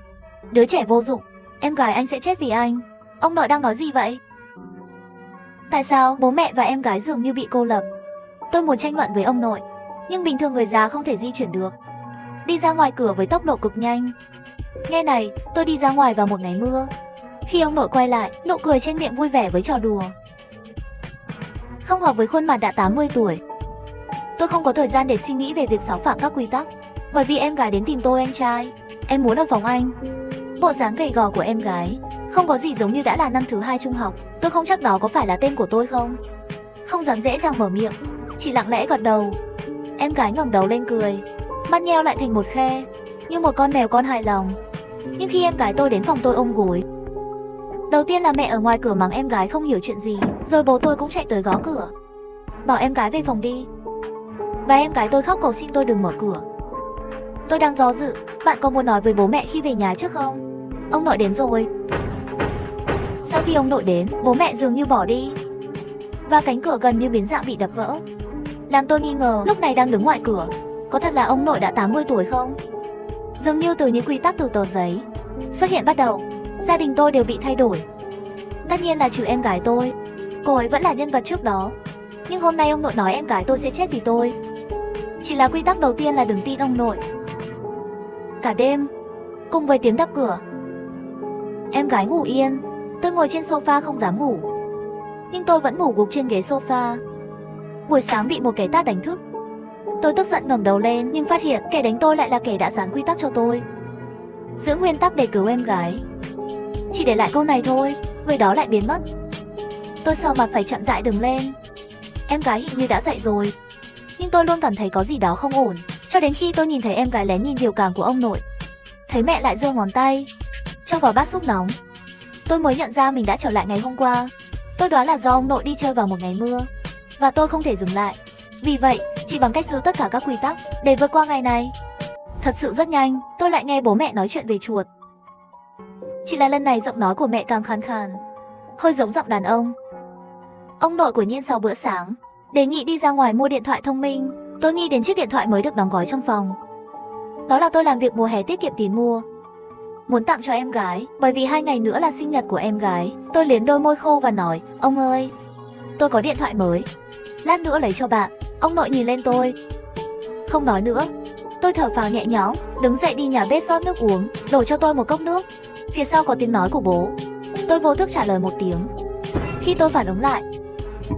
Đứa trẻ vô dụng, em gái anh sẽ chết vì anh. Ông nội đang nói gì vậy? Tại sao bố mẹ và em gái dường như bị cô lập? Tôi muốn tranh luận với ông nội, nhưng bình thường người già không thể di chuyển được. Đi ra ngoài cửa với tốc độ cực nhanh. Nghe này, tôi đi ra ngoài vào một ngày mưa. Khi ông nội quay lại, nụ cười trên miệng vui vẻ với trò đùa. Không hợp với khuôn mặt đã 80 tuổi. Tôi không có thời gian để suy nghĩ về việc xáo phạm các quy tắc. Bởi vì em gái đến tìm tôi anh trai. Em muốn ở phòng anh. Bộ dáng gầy gò của em gái không có gì giống như đã là năm thứ 2 trung học. Tôi không chắc đó có phải là tên của tôi không. Không dám dễ dàng mở miệng, chỉ lặng lẽ gật đầu. Em gái ngẩng đầu lên cười, mắt nheo lại thành một khe, như một con mèo con hài lòng. Nhưng khi em gái tôi đến phòng tôi ôm gối, đầu tiên là mẹ ở ngoài cửa mắng em gái không hiểu chuyện gì, rồi bố tôi cũng chạy tới gõ cửa, bảo em gái về phòng đi. Và em gái tôi khóc cầu xin tôi đừng mở cửa. Tôi đang do dự, bạn có muốn nói với bố mẹ khi về nhà trước không? Ông nội đến rồi. Sau khi ông nội đến, bố mẹ dường như bỏ đi, và cánh cửa gần như biến dạng bị đập vỡ, làm tôi nghi ngờ lúc này đang đứng ngoài cửa. Có thật là ông nội đã 80 tuổi không? Dường như từ những quy tắc từ tờ giấy xuất hiện bắt đầu, gia đình tôi đều bị thay đổi. Tất nhiên là trừ em gái tôi, cô ấy vẫn là nhân vật trước đó. Nhưng hôm nay ông nội nói em gái tôi sẽ chết vì tôi. Chỉ là quy tắc đầu tiên là đừng tin ông nội. Cả đêm, cùng với tiếng đập cửa, em gái ngủ yên. Tôi ngồi trên sofa không dám ngủ, nhưng tôi vẫn ngủ gục trên ghế sofa. Buổi sáng bị một kẻ tát đánh thức. Tôi tức giận ngẩng đầu lên, nhưng phát hiện kẻ đánh tôi lại là kẻ đã dán quy tắc cho tôi. Giữ nguyên tắc để cứu em gái, chỉ để lại câu này thôi, người đó lại biến mất. Tôi sợ mặt phải chậm rãi đứng lên. Em gái hình như đã dậy rồi, nhưng tôi luôn cảm thấy có gì đó không ổn, cho đến khi tôi nhìn thấy em gái lén nhìn biểu cảm của ông nội. Thấy mẹ lại giơ ngón tay cho vào bát súp nóng, tôi mới nhận ra mình đã trở lại ngày hôm qua. Tôi đoán là do ông nội đi chơi vào một ngày mưa, và tôi không thể dừng lại. Vì vậy, chỉ bằng cách giữ tất cả các quy tắc để vượt qua ngày này. Thật sự rất nhanh, tôi lại nghe bố mẹ nói chuyện về chuột. Chỉ là lần này giọng nói của mẹ càng khàn khàn, hơi giống giọng đàn ông. Ông nội của Nhiên sau bữa sáng đề nghị đi ra ngoài mua điện thoại thông minh. Tôi nghĩ đến chiếc điện thoại mới được đóng gói trong phòng. Đó là tôi làm việc mùa hè tiết kiệm tiền mua, muốn tặng cho em gái, bởi vì 2 ngày nữa là sinh nhật của em gái. Tôi liếm đôi môi khô và nói, ông ơi, tôi có điện thoại mới, lát nữa lấy cho bạn. Ông nội nhìn lên tôi, không nói nữa. Tôi thở phào nhẹ nhõm, đứng dậy đi nhà bếp rót nước uống, đổ cho tôi một cốc nước. Phía sau có tiếng nói của bố. Tôi vô thức trả lời một tiếng. Khi tôi phản ứng lại,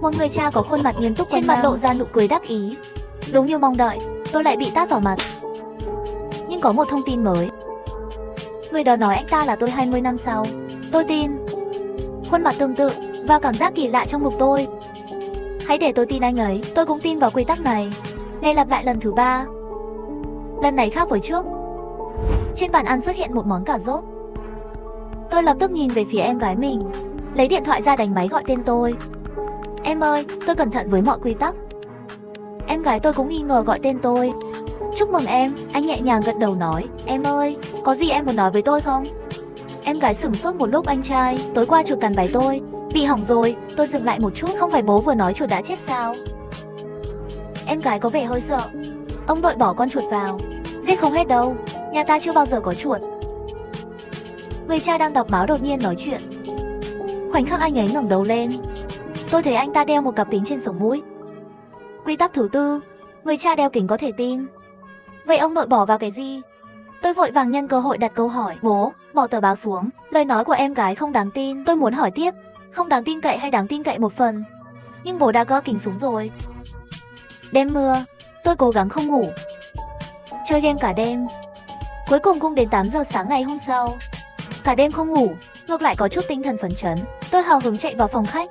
một người cha có khuôn mặt nghiêm túc trên mặt lộ ra nụ cười đắc ý. Đúng như mong đợi, tôi lại bị tát vào mặt. Nhưng có một thông tin mới. Người đó nói anh ta là tôi 20 năm sau. Tôi tin. Khuôn mặt tương tự và cảm giác kỳ lạ trong ngực tôi. Hãy để tôi tin anh ấy. Tôi cũng tin vào quy tắc này. Nghe lặp lại lần thứ 3. Lần này khác với trước. Trên bàn ăn xuất hiện một món cà rốt. Tôi lập tức nhìn về phía em gái mình, lấy điện thoại ra đánh máy gọi tên tôi. Em ơi, tôi cẩn thận với mọi quy tắc. Em gái tôi cũng nghi ngờ gọi tên tôi. Chúc mừng em, anh nhẹ nhàng gật đầu nói. Em ơi, có gì em muốn nói với tôi không? Em gái sửng sốt một lúc. Anh trai, tối qua chuột cắn váy tôi bị hỏng rồi. Tôi dừng lại một chút. Không phải bố vừa nói chuột đã chết sao? Em gái có vẻ hơi sợ. Ông nội bỏ con chuột vào. Giết không hết đâu, nhà ta chưa bao giờ có chuột. Người cha đang đọc báo đột nhiên nói chuyện. Khoảnh khắc anh ấy ngẩng đầu lên, tôi thấy anh ta đeo một cặp kính trên sống mũi. Quy tắc thứ 4, người cha đeo kính có thể tin. Vậy ông nội bỏ vào cái gì? Tôi vội vàng nhân cơ hội đặt câu hỏi. Bố, bỏ tờ báo xuống. Lời nói của em gái không đáng tin. Tôi muốn hỏi tiếp. Không đáng tin cậy hay đáng tin cậy một phần. Nhưng bố đã gỡ kính xuống rồi. Đêm mưa, tôi cố gắng không ngủ. Chơi game cả đêm. Cuối cùng cũng đến 8 giờ sáng ngày hôm sau. Cả đêm không ngủ, ngược lại có chút tinh thần phấn chấn. Tôi hào hứng chạy vào phòng khách.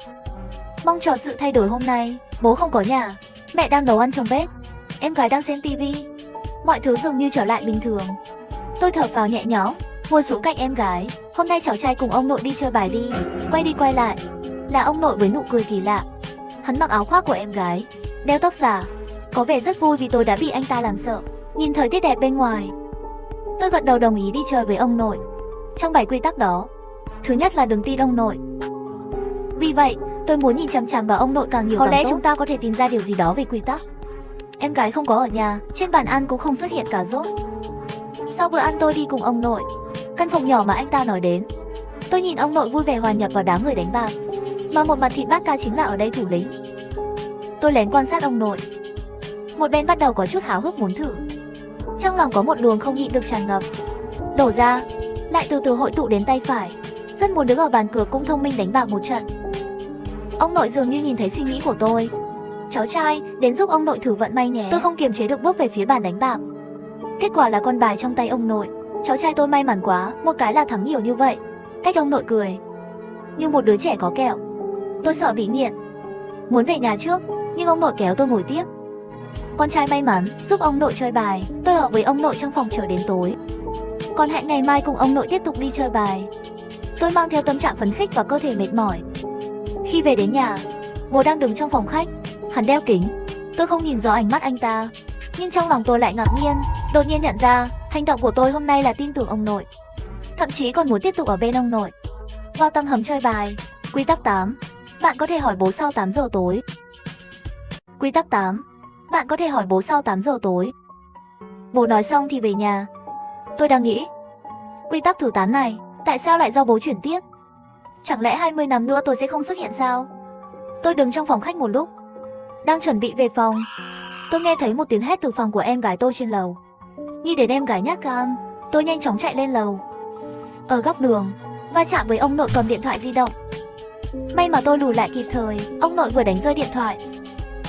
Mong chờ sự thay đổi hôm nay. Bố không có nhà. Mẹ đang nấu ăn trong bếp. Em gái đang xem tivi. Mọi thứ dường như trở lại bình thường. Tôi thở phào nhẹ nhõm, ngồi xuống cạnh em gái. Hôm nay cháu trai cùng ông nội đi chơi bài đi. Quay đi quay lại là ông nội với nụ cười kỳ lạ. Hắn mặc áo khoác của em gái, đeo tóc giả. Có vẻ rất vui vì tôi đã bị anh ta làm sợ. Nhìn thời tiết đẹp bên ngoài, tôi gật đầu đồng ý đi chơi với ông nội. Trong 7 quy tắc đó, thứ nhất là đừng tin ông nội. Vì vậy, tôi muốn nhìn chằm chằm vào ông nội càng nhiều càng tốt. Có lẽ chúng ta có thể tìm ra điều gì đó về quy tắc. Em gái không có ở nhà, trên bàn ăn cũng không xuất hiện cà rốt. Sau bữa ăn tôi đi cùng ông nội. Căn phòng nhỏ mà anh ta nói đến. Tôi nhìn ông nội vui vẻ hòa nhập vào đám người đánh bạc. Mà một mặt thịt bát ca chính là ở đây thủ lĩnh. Tôi lén quan sát ông nội. Một bên bắt đầu có chút háo hức muốn thử. Trong lòng có một luồng không nhịn được tràn ngập. Đổ ra, lại từ từ hội tụ đến tay phải. Rất muốn đứng ở bàn cược cũng thông minh đánh bạc một trận. Ông nội dường như nhìn thấy suy nghĩ của tôi. Cháu trai, đến giúp ông nội thử vận may nhé. Tôi không kiềm chế được bước về phía bàn đánh bạc. Kết quả là con bài trong tay ông nội. Cháu trai tôi may mắn quá, một cái là thắng nhiều như vậy. Cách ông nội cười như một đứa trẻ có kẹo. Tôi sợ bị nghiện, muốn về nhà trước, nhưng ông nội kéo tôi ngồi tiếp. Con trai may mắn, giúp ông nội chơi bài. Tôi ở với ông nội trong phòng chờ đến tối. Còn hẹn ngày mai cùng ông nội tiếp tục đi chơi bài. Tôi mang theo tâm trạng phấn khích và cơ thể mệt mỏi. Khi về đến nhà, bố đang đứng trong phòng khách. Hắn đeo kính. Tôi không nhìn rõ ánh mắt anh ta, nhưng trong lòng tôi lại ngạc nhiên. Đột nhiên nhận ra, hành động của tôi hôm nay là tin tưởng ông nội. Thậm chí còn muốn tiếp tục ở bên ông nội. Vào tầng hầm chơi bài. Quy tắc 8. Bạn có thể hỏi bố sau 8 giờ tối. Quy tắc 8. Bạn có thể hỏi bố sau 8 giờ tối. Bố nói xong thì về nhà. Tôi đang nghĩ, quy tắc thứ 8 này, tại sao lại do bố chuyển tiếp? Chẳng lẽ 20 năm nữa tôi sẽ không xuất hiện sao? Tôi đứng trong phòng khách một lúc, đang chuẩn bị về phòng. Tôi nghe thấy một tiếng hét từ phòng của em gái tôi trên lầu. Nghĩ đến em gái nhát gan, tôi nhanh chóng chạy lên lầu. Ở góc đường, va chạm với ông nội cầm điện thoại di động. May mà tôi lùi lại kịp thời, ông nội vừa đánh rơi điện thoại.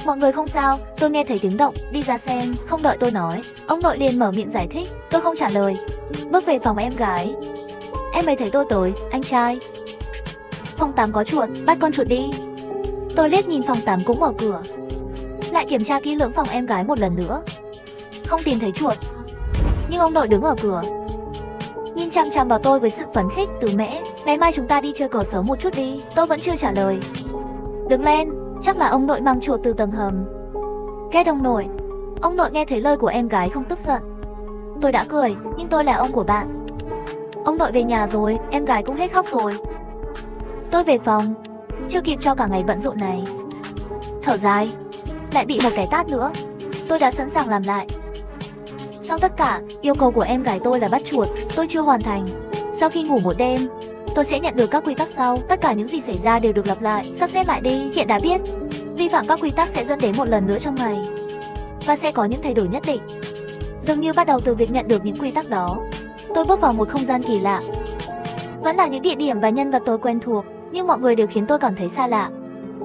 Mọi người không sao, tôi nghe thấy tiếng động, đi ra xem. Không đợi tôi nói, ông nội liền mở miệng giải thích. Tôi không trả lời, bước về phòng em gái. Em ấy thấy tôi tới, anh trai. Phòng 8 có chuột, bắt con chuột đi. Tôi liếc nhìn phòng 8 cũng mở cửa. Lại kiểm tra kỹ lưỡng phòng em gái một lần nữa. Không tìm thấy chuột. Nhưng ông nội đứng ở cửa, nhìn chằm chằm vào tôi với sự phấn khích. Từ mễ, ngày mai chúng ta đi chơi cờ sớm một chút đi. Tôi vẫn chưa trả lời. Đứng lên, chắc là ông nội mang chuột từ tầng hầm. Ghét ông nội. Ông nội nghe thấy lời của em gái không tức giận. Tôi đã cười, nhưng tôi là ông của bạn. Ông nội về nhà rồi, em gái cũng hết khóc rồi. Tôi về phòng, chưa kịp cho cả ngày bận rộn này. Thở dài, lại bị một cái tát nữa. Tôi đã sẵn sàng làm lại. Sau tất cả, yêu cầu của em gái tôi là bắt chuột. Tôi chưa hoàn thành. Sau khi ngủ một đêm, tôi sẽ nhận được các quy tắc sau. Tất cả những gì xảy ra đều được lặp lại. Sắp xếp lại đi. Hiện đã biết, vi phạm các quy tắc sẽ dẫn đến một lần nữa trong ngày, và sẽ có những thay đổi nhất định. Dường như bắt đầu từ việc nhận được những quy tắc đó, tôi bước vào một không gian kỳ lạ. Vẫn là những địa điểm và nhân vật tôi quen thuộc, nhưng mọi người đều khiến tôi cảm thấy xa lạ.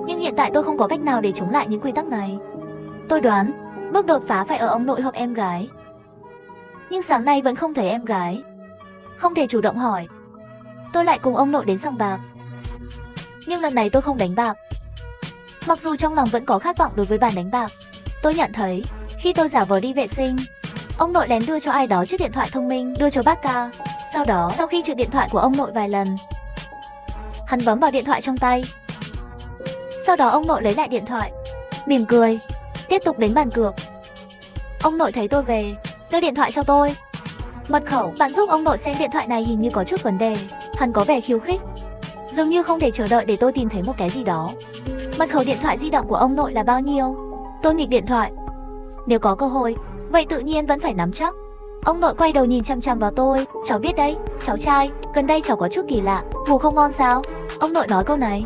Nhưng hiện tại tôi không có cách nào để chống lại những quy tắc này. Tôi đoán, bước đột phá phải ở ông nội hoặc em gái. Nhưng sáng nay vẫn không thấy em gái. Không thể chủ động hỏi. Tôi lại cùng ông nội đến sòng bạc. Nhưng lần này tôi không đánh bạc. Mặc dù trong lòng vẫn có khát vọng đối với bàn đánh bạc. Tôi nhận thấy, khi tôi giả vờ đi vệ sinh, ông nội lén đưa cho ai đó chiếc điện thoại thông minh, đưa cho bác ca. Sau đó, sau khi trượt điện thoại của ông nội vài lần, hắn bấm vào điện thoại trong tay. Sau đó ông nội lấy lại điện thoại, mỉm cười, tiếp tục đến bàn cược. Ông nội thấy tôi về, đưa điện thoại cho tôi. Mật khẩu, bạn giúp ông nội xem điện thoại này hình như có chút vấn đề. Hắn có vẻ khiêu khích, dường như không thể chờ đợi để tôi tìm thấy một cái gì đó. Mật khẩu điện thoại di động của ông nội là bao nhiêu? Tôi nghịch điện thoại. Nếu có cơ hội, vậy tự nhiên vẫn phải nắm chắc. Ông nội quay đầu nhìn chằm chằm vào tôi. Cháu biết đấy, cháu trai, gần đây cháu có chút kỳ lạ. Ngủ không ngon sao? Ông nội nói câu này,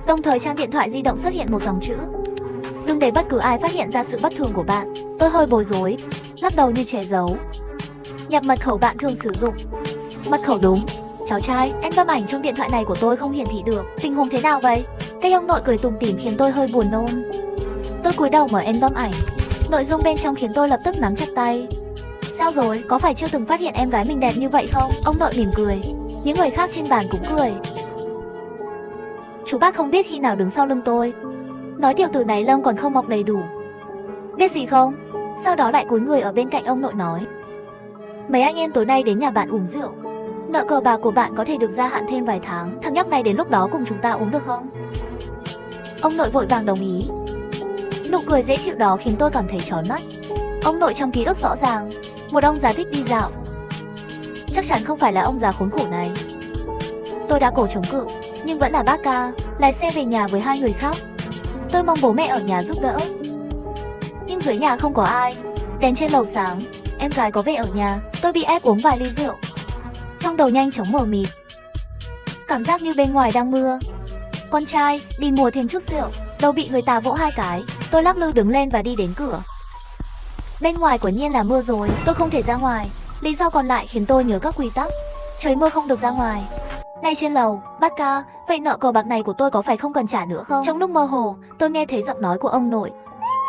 đồng thời trang điện thoại di động xuất hiện một dòng chữ: đừng để bất cứ ai phát hiện ra sự bất thường của bạn. Tôi hơi bối rối, lắc đầu như che giấu. Nhập mật khẩu bạn thường sử dụng. Mật khẩu đúng. Cháu trai, album ảnh trong điện thoại này của tôi không hiển thị được. Tình huống thế nào vậy? Cái ông nội cười tủm tỉm khiến tôi hơi buồn nôn. Tôi cúi đầu mở album ảnh. Nội dung bên trong khiến tôi lập tức nắm chặt tay. Sao rồi, có phải chưa từng phát hiện em gái mình đẹp như vậy không? Ông nội mỉm cười. Những người khác trên bàn cũng cười. Chú bác không biết khi nào đứng sau lưng tôi. Nói tiểu tử này lông còn không mọc đầy đủ. Biết gì không? Sau đó lại cúi người ở bên cạnh ông nội nói. Mấy anh em tối nay đến nhà bạn uống rượu. Nợ cờ bạc của bạn có thể được gia hạn thêm vài tháng. Thằng nhóc này đến lúc đó cùng chúng ta uống được không? Ông nội vội vàng đồng ý. Nụ cười dễ chịu đó khiến tôi cảm thấy chói mắt. Ông nội trong ký ức rõ ràng, một ông già thích đi dạo. Chắc chắn không phải là ông già khốn khổ này. Tôi đã cố chống cự, nhưng vẫn là bác ca, lái xe về nhà với hai người khác. Tôi mong bố mẹ ở nhà giúp đỡ. Nhưng dưới nhà không có ai. Đèn trên lầu sáng, em gái có về ở nhà. Tôi bị ép uống vài ly rượu. Trong đầu nhanh chóng mờ mịt. Cảm giác như bên ngoài đang mưa. Con trai, đi mua thêm chút rượu. Đầu bị người ta vỗ hai cái. Tôi lắc lư đứng lên và đi đến cửa. Bên ngoài quả nhiên là mưa rồi. Tôi không thể ra ngoài. Lý do còn lại khiến tôi nhớ các quy tắc. Trời mưa không được ra ngoài. Ngay trên lầu, bác ca, vậy nợ cờ bạc này của tôi có phải không cần trả nữa không? Trong lúc mơ hồ, tôi nghe thấy giọng nói của ông nội.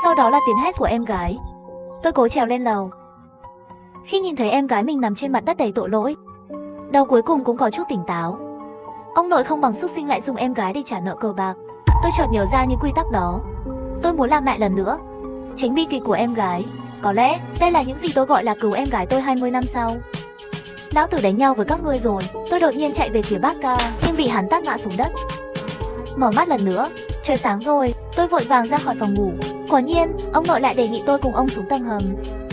Sau đó là tiếng hét của em gái. Tôi cố trèo lên lầu. Khi nhìn thấy em gái mình nằm trên mặt đất đầy tội lỗi, đầu cuối cùng cũng có chút tỉnh táo. Ông nội không bằng súc sinh lại dùng em gái để trả nợ cờ bạc. Tôi chợt nhớ ra những quy tắc đó. Tôi muốn làm lại lần nữa, tránh bi kịch của em gái. Có lẽ đây là những gì tôi gọi là cứu em gái tôi 20 năm sau. Lão tử đánh nhau với các ngươi rồi. Tôi đột nhiên chạy về phía bác ca, nhưng bị hắn tát ngã xuống đất. Mở mắt lần nữa, trời sáng rồi. Tôi vội vàng ra khỏi phòng ngủ. Quả nhiên, ông nội lại đề nghị tôi cùng ông xuống tầng hầm.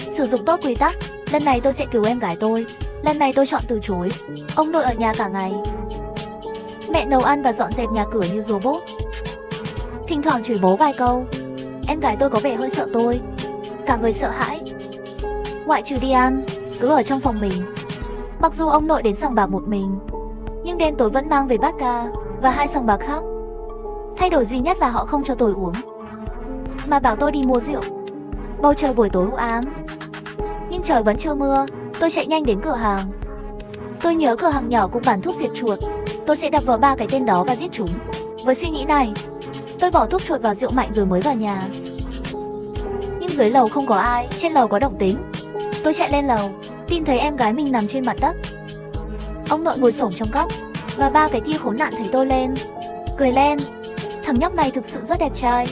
Sử dụng tốt quy tắc. Lần này tôi sẽ cứu em gái tôi. Lần này tôi chọn từ chối. Ông nội ở nhà cả ngày. Mẹ nấu ăn và dọn dẹp nhà cửa như robot. Thỉnh thoảng chửi bố vài câu. Em gái tôi có vẻ hơi sợ tôi. Cả người sợ hãi. Ngoại trừ đi ăn, cứ ở trong phòng mình. Mặc dù ông nội đến sòng bạc một mình, nhưng đêm tối vẫn mang về bát ca và hai sòng bạc khác. Thay đổi duy nhất là họ không cho tôi uống, mà bảo tôi đi mua rượu. Bầu trời buổi tối u ám, nhưng trời vẫn chưa mưa. Tôi chạy nhanh đến cửa hàng. Tôi nhớ cửa hàng nhỏ cũng bán thuốc diệt chuột. Tôi sẽ đập vào ba cái tên đó và giết chúng. Với suy nghĩ này, tôi bỏ thuốc chuột vào rượu mạnh rồi mới vào nhà. Nhưng dưới lầu không có ai, trên lầu có động tĩnh. Tôi chạy lên lầu, tìm thấy em gái mình nằm trên mặt đất. Ông nội ngồi xổm trong góc, và ba cái tia khốn nạn thấy tôi lên, cười lên. Thằng nhóc này thực sự rất đẹp trai.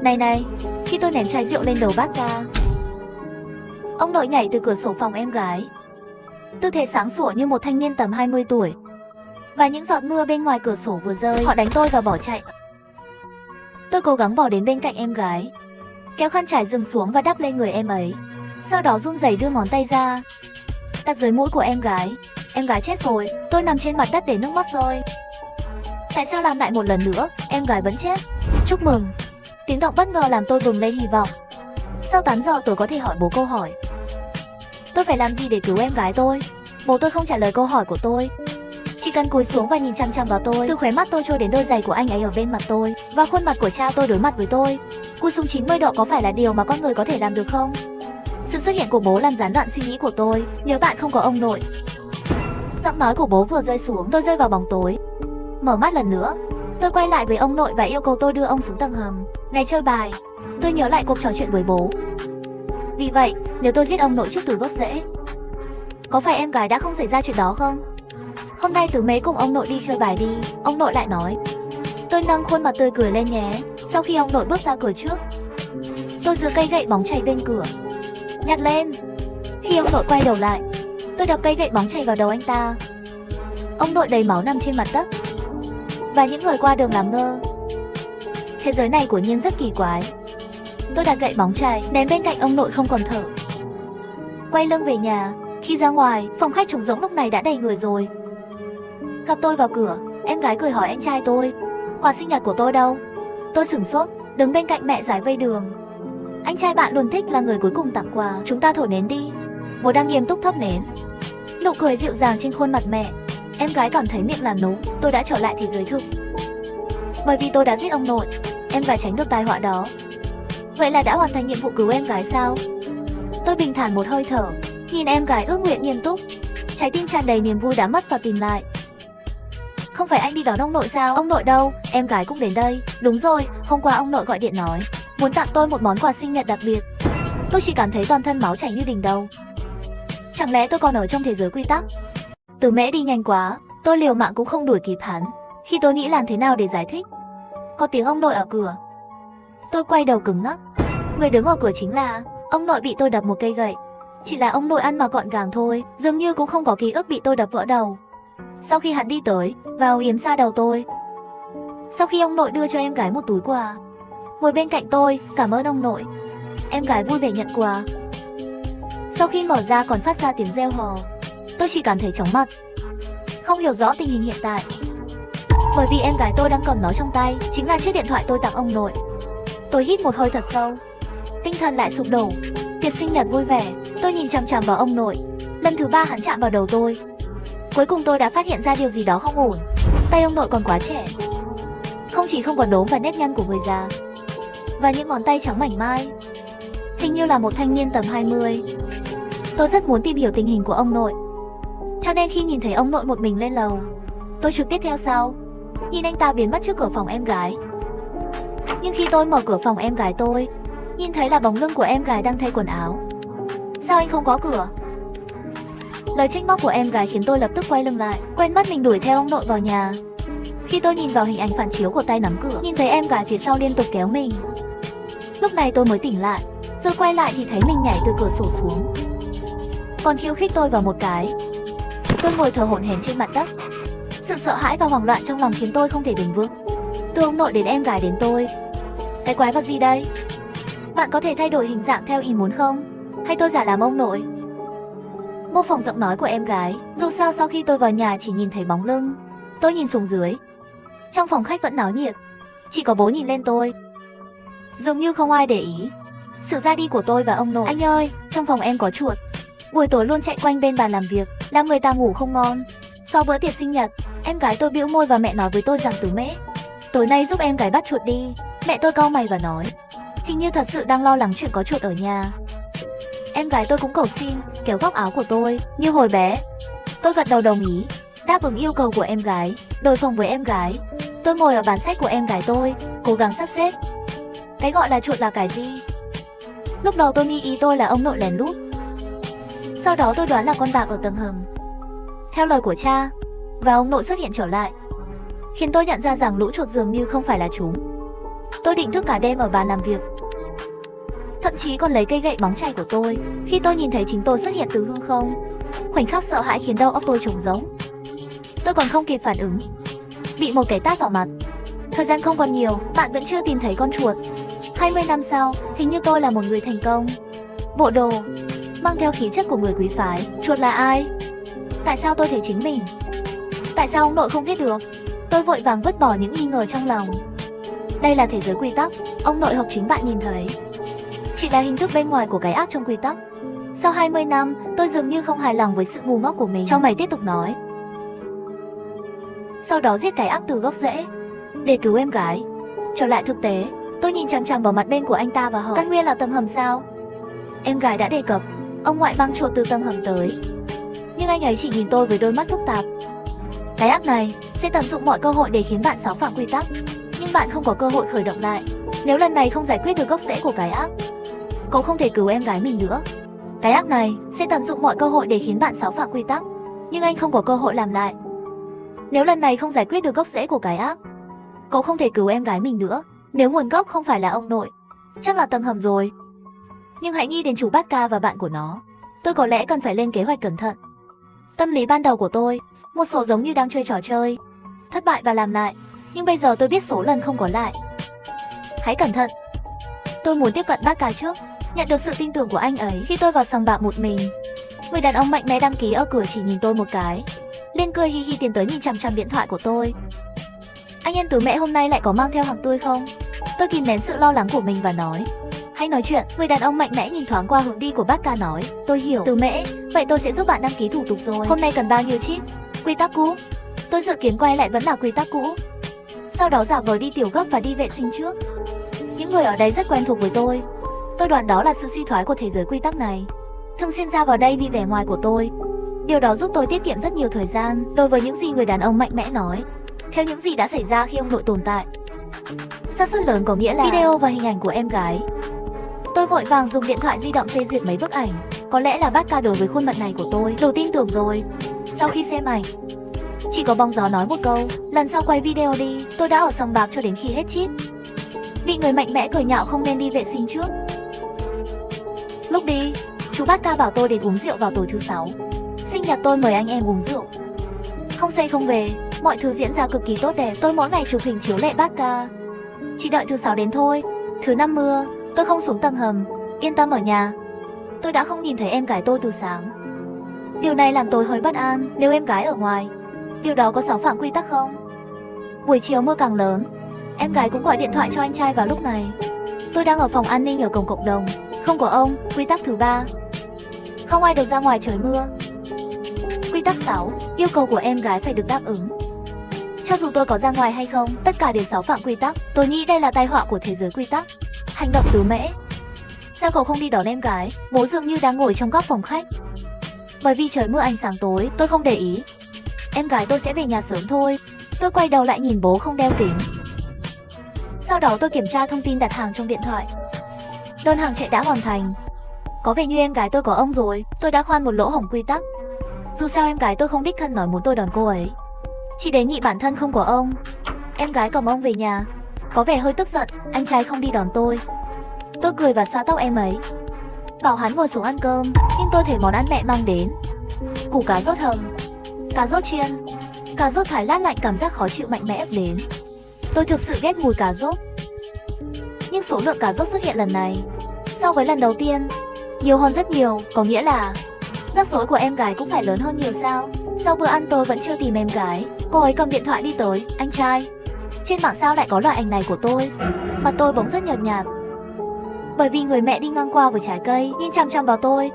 Này, khi tôi ném chai rượu lên đầu bác ca, ông nội nhảy từ cửa sổ phòng em gái. Tư thế sáng sủa như một thanh niên tầm 20 tuổi. Và những giọt mưa bên ngoài cửa sổ vừa rơi, họ đánh tôi và bỏ chạy. Tôi cố gắng bỏ đến bên cạnh em gái, kéo khăn trải giường xuống và đắp lên người em ấy. Sau đó run rẩy đưa ngón tay ra, đặt dưới mũi của em gái. Em gái chết rồi. Tôi nằm trên mặt đất để nước mắt rơi. Tại sao làm lại một lần nữa? Em gái vẫn chết. Chúc mừng. Tiếng động bất ngờ làm tôi bừng lên hy vọng. Sau 8 giờ tôi có thể hỏi bố câu hỏi. Tôi phải làm gì để cứu em gái tôi? Bố tôi không trả lời câu hỏi của tôi, chỉ cần cúi xuống và nhìn chăm chăm vào tôi. Từ khóe mắt tôi trôi đến đôi giày của anh ấy ở bên mặt tôi, và khuôn mặt của cha tôi đối mặt với tôi. Cúi xuống 90 độ có phải là điều mà con người có thể làm được không? Sự xuất hiện của bố làm gián đoạn suy nghĩ của tôi. Nhớ bạn không có ông nội. Giọng nói của bố vừa rơi xuống, tôi rơi vào bóng tối. Mở mắt lần nữa, tôi quay lại với ông nội và yêu cầu tôi đưa ông xuống tầng hầm. Ngày chơi bài, tôi nhớ lại cuộc trò chuyện với bố. Vì vậy, nếu tôi giết ông nội trước từ gốc rễ, có phải em gái đã không xảy ra chuyện đó không? Hôm nay Tứ Mế cùng ông nội đi chơi bài đi, ông nội lại nói. Tôi nâng khuôn mặt tươi cười lên nhé. Sau khi ông nội bước ra cửa trước, tôi giơ cây gậy bóng chày bên cửa, nhặt lên. Khi ông nội quay đầu lại, tôi đập cây gậy bóng chày vào đầu anh ta. Ông nội đầy máu nằm trên mặt đất, và những người qua đường làm ngơ. Thế giới này của nhiên rất kỳ quái. Tôi đặt gậy bóng chày ném bên cạnh ông nội không còn thở. Quay lưng về nhà. Khi ra ngoài, phòng khách trống rỗng lúc này đã đầy người rồi. Gặp tôi vào cửa, em gái cười hỏi anh trai tôi, quà sinh nhật của tôi đâu? Tôi sửng sốt, đứng bên cạnh mẹ giải vây đường. Anh trai bạn luôn thích là người cuối cùng tặng quà. Chúng ta thổi nến đi. Bố đang nghiêm túc thắp nến. Nụ cười dịu dàng trên khuôn mặt mẹ. Em gái cảm thấy miệng làm núng. Tôi đã trở lại thế giới thực. Bởi vì tôi đã giết ông nội, em gái tránh được tai họa đó. Vậy là đã hoàn thành nhiệm vụ cứu em gái sao? Tôi bình thản một hơi thở. Nhìn em gái ước nguyện nghiêm túc, trái tim tràn đầy niềm vui đã mất và tìm lại. Không phải anh đi đón ông nội sao? Ông nội đâu? Em gái cũng đến đây. Đúng rồi, hôm qua ông nội gọi điện nói muốn tặng tôi một món quà sinh nhật đặc biệt. Tôi chỉ cảm thấy toàn thân máu chảy như đỉnh đầu. Chẳng lẽ tôi còn ở trong thế giới quy tắc? Từ Mễ đi nhanh quá, tôi liều mạng cũng không đuổi kịp hắn. Khi tôi nghĩ làm thế nào để giải thích, có tiếng ông nội ở cửa. Tôi quay đầu cứng ngắc. Người đứng ở cửa chính là ông nội bị tôi đập một cây gậy. Chỉ là ông nội ăn mà gọn gàng thôi, dường như cũng không có ký ức bị tôi đập vỡ đầu. Sau khi hắn đi tới và âu yếm xa đầu tôi, sau khi ông nội đưa cho em gái một túi quà, ngồi bên cạnh tôi, cảm ơn ông nội. Em gái vui vẻ nhận quà. Sau khi mở ra còn phát ra tiếng reo hò. Tôi chỉ cảm thấy chóng mặt, không hiểu rõ tình hình hiện tại. Bởi vì em gái tôi đang cầm nó trong tay, chính là chiếc điện thoại tôi tặng ông nội. Tôi hít một hơi thật sâu, tinh thần lại sụp đổ. Tiệc sinh nhật vui vẻ, tôi nhìn chằm chằm vào ông nội. Lần thứ 3 hắn chạm vào đầu tôi. Cuối cùng tôi đã phát hiện ra điều gì đó không ổn. Tay ông nội còn quá trẻ, không chỉ không có đốm và nếp nhăn của người già, và những ngón tay trắng mảnh mai, hình như là một thanh niên tầm 20. Tôi rất muốn tìm hiểu tình hình của ông nội, cho nên khi nhìn thấy ông nội một mình lên lầu, tôi trực tiếp theo sau, nhìn anh ta biến mất trước cửa phòng em gái. Nhưng khi tôi mở cửa phòng em gái tôi, nhìn thấy là bóng lưng của em gái đang thay quần áo. Sao anh không có cửa? Lời trách móc của em gái khiến tôi lập tức quay lưng lại, quên mất mình đuổi theo ông nội vào nhà. Khi tôi nhìn vào hình ảnh phản chiếu của tay nắm cửa, nhìn thấy em gái phía sau liên tục kéo mình. Lúc này tôi mới tỉnh lại, rồi quay lại thì thấy mình nhảy từ cửa sổ xuống, còn khiêu khích tôi vào một cái. Tôi ngồi thở hổn hển trên mặt đất. Sự sợ hãi và hoảng loạn trong lòng khiến tôi không thể đứng vững. Từ ông nội đến em gái đến tôi, cái quái vật gì đây? Bạn có thể thay đổi hình dạng theo ý muốn không? Hay tôi giả làm ông nội? Mô phỏng giọng nói của em gái. Dù sao sau khi tôi vào nhà chỉ nhìn thấy bóng lưng. Tôi nhìn xuống dưới. Trong phòng khách vẫn náo nhiệt, chỉ có bố nhìn lên tôi, dường như không ai để ý sự ra đi của tôi và ông nội. Anh ơi, trong phòng em có chuột. Buổi tối luôn chạy quanh bên bàn làm việc, làm người ta ngủ không ngon. Sau bữa tiệc sinh nhật, em gái tôi bĩu môi và mẹ nói với tôi rằng Từ Mễ, tối nay giúp em gái bắt chuột đi. Mẹ tôi cau mày và nói, hình như thật sự đang lo lắng chuyện có chuột ở nhà. Em gái tôi cũng cầu xin, kéo góc áo của tôi, như hồi bé. Tôi gật đầu đồng ý, đáp ứng yêu cầu của em gái, đổi phòng với em gái. Tôi ngồi ở bàn sách của em gái tôi, cố gắng sắp xếp. Cái gọi là chuột là cái gì? Lúc đầu tôi nghĩ ý tôi là ông nội lén lút. Sau đó tôi đoán là con bạc ở tầng hầm. Theo lời của cha, và ông nội xuất hiện trở lại, khiến tôi nhận ra rằng lũ chuột dường như không phải là chúng. Tôi định thức cả đêm ở bàn làm việc, thậm chí còn lấy cây gậy bóng chảy của tôi. Khi tôi nhìn thấy chính tôi xuất hiện từ hư không, khoảnh khắc sợ hãi khiến đầu óc tôi trống rỗng. Tôi còn không kịp phản ứng, bị một cái tát vào mặt. Thời gian không còn nhiều, bạn vẫn chưa tìm thấy con chuột. 20 năm sau, hình như tôi là một người thành công. Bộ đồ, mang theo khí chất của người quý phái. Chuột là ai? Tại sao tôi thấy chính mình? Tại sao ông nội không giết được? Tôi vội vàng vứt bỏ những nghi ngờ trong lòng. Đây là thế giới quy tắc, ông nội hoặc chính bạn nhìn thấy chỉ là hình thức bên ngoài của cái ác trong quy tắc. Sau 20 năm, tôi dường như không hài lòng với sự ngu ngốc của mình. Trong mày tiếp tục nói, sau đó giết cái ác từ gốc rễ để cứu em gái. Trở lại thực tế, tôi nhìn chằm chằm vào mặt bên của anh ta và hỏi, căn nguyên là tầng hầm sao? Em gái đã đề cập, ông ngoại băng chuột từ tầng hầm tới, nhưng anh ấy chỉ nhìn tôi với đôi mắt phức tạp. Cái ác này sẽ tận dụng mọi cơ hội để khiến bạn xáo phạm quy tắc, nhưng bạn không có cơ hội khởi động lại. Nếu lần này không giải quyết được gốc rễ của cái ác, cậu không thể cứu em gái mình nữa. Cái ác này sẽ tận dụng mọi cơ hội để khiến bạn xáo phạm quy tắc, nhưng anh không có cơ hội làm lại. Nếu lần này không giải quyết được gốc rễ của cái ác, cậu không thể cứu em gái mình nữa. Nếu nguồn gốc không phải là ông nội, chắc là tầng hầm rồi. Nhưng hãy nghĩ đến chú Bát Ca và bạn của nó. Tôi có lẽ cần phải lên kế hoạch cẩn thận. Tâm lý ban đầu của tôi, một số giống như đang chơi trò chơi, thất bại và làm lại. Nhưng bây giờ tôi biết số lần không có lại. Hãy cẩn thận. Tôi muốn tiếp cận Bát Ca trước, nhận được sự tin tưởng của anh ấy. Khi tôi vào sòng bạc một mình, người đàn ông mạnh mẽ đăng ký ở cửa chỉ nhìn tôi một cái, lên cười hi hi tiến tới nhìn chằm chằm điện thoại của tôi. Anh em Từ Mễ hôm nay lại có mang theo hàng tươi không? Tôi kìm nén sự lo lắng của mình và nói, hãy nói chuyện. Người đàn ông mạnh mẽ nhìn thoáng qua hướng đi của Bát Ca nói, tôi hiểu. Từ Mễ, vậy tôi sẽ giúp bạn đăng ký thủ tục rồi. Hôm nay cần bao nhiêu chip? Quy tắc cũ. Tôi dự kiến quay lại vẫn là quy tắc cũ. Sau đó giả vờ đi tiểu gấp và đi vệ sinh trước. Những người ở đây rất quen thuộc với tôi. Tôi đoán đó là sự suy thoái của thế giới quy tắc này. thường xuyên ra vào đây vì vẻ ngoài của tôi. Điều đó giúp tôi tiết kiệm rất nhiều thời gian đối với những gì người đàn ông mạnh mẽ nói. Theo những gì đã xảy ra khi ông nội tồn tại, xác suất lớn có nghĩa là video và hình ảnh của em gái. Tôi vội vàng dùng điện thoại di động phê duyệt mấy bức ảnh. Có lẽ là bác ca đối với khuôn mặt này của tôi đủ tin tưởng rồi. Sau khi xem ảnh, chỉ có bóng gió nói một câu: lần sau quay video đi. Tôi đã ở sòng bạc cho đến khi hết chip, bị người mạnh mẽ cười nhạo không nên đi vệ sinh trước. Lúc đi, chú bác ca bảo tôi đến uống rượu vào tối thứ 6. Sinh nhật tôi mời anh em uống rượu. Không say không về, mọi thứ diễn ra cực kỳ tốt đẹp. Tôi mỗi ngày chụp hình chiếu lệ bác ca. Chỉ đợi thứ 6 đến thôi. Thứ 5 mưa, tôi không xuống tầng hầm, yên tâm ở nhà. Tôi đã không nhìn thấy em gái tôi từ sáng. Điều này làm tôi hơi bất an. Nếu em gái ở ngoài, điều đó có xáo phạm quy tắc không? Buổi chiều mưa càng lớn. Em gái cũng gọi điện thoại cho anh trai vào lúc này. Tôi đang ở phòng an ninh ở cổng cộng đồng. Không có ông. Quy tắc thứ 3, không ai được ra ngoài trời mưa. Quy tắc 6, yêu cầu của em gái phải được đáp ứng. Cho dù tôi có ra ngoài hay không, tất cả đều xáo phạm quy tắc. Tôi nghĩ đây là tai họa của thế giới quy tắc. Hành động tứ mễ. Sao cậu không đi đón em gái? Bố dường như đang ngồi trong góc phòng khách. Bởi vì trời mưa ánh sáng tối, tôi không để ý. Em gái tôi sẽ về nhà sớm thôi. Tôi quay đầu lại nhìn bố không đeo kính. Sau đó tôi kiểm tra thông tin đặt hàng trong điện thoại. Đơn hàng chạy đã hoàn thành. Có vẻ như em gái tôi có ông rồi. Tôi đã khoan một lỗ hổng quy tắc. Dù sao em gái tôi không đích thân nói muốn tôi đón cô ấy, chỉ đề nghị bản thân không có ông. Em gái cầm ông về nhà, có vẻ hơi tức giận. Anh trai không đi đón tôi. Tôi cười và xoa tóc em ấy, bảo hắn ngồi xuống ăn cơm. Nhưng tôi thấy món ăn mẹ mang đến: củ cá rốt hầm, cá rốt chiên, cá rốt thái lát lạnh. Cảm giác khó chịu mạnh mẽ ập đến. Tôi thực sự ghét mùi cá rốt. Nhưng số lượng cá rốt xuất hiện lần này so với lần đầu tiên nhiều hơn rất nhiều. Có nghĩa là rắc rối của em gái cũng phải lớn hơn nhiều sao? Sau bữa ăn tôi vẫn chưa tìm em gái. Cô ấy cầm điện thoại đi tới: anh trai, trên mạng sao lại có loại ảnh này của tôi? Mặt tôi bỗng rất nhợt nhạt, bởi vì người mẹ đi ngang qua với trái cây nhìn chằm chằm vào tôi.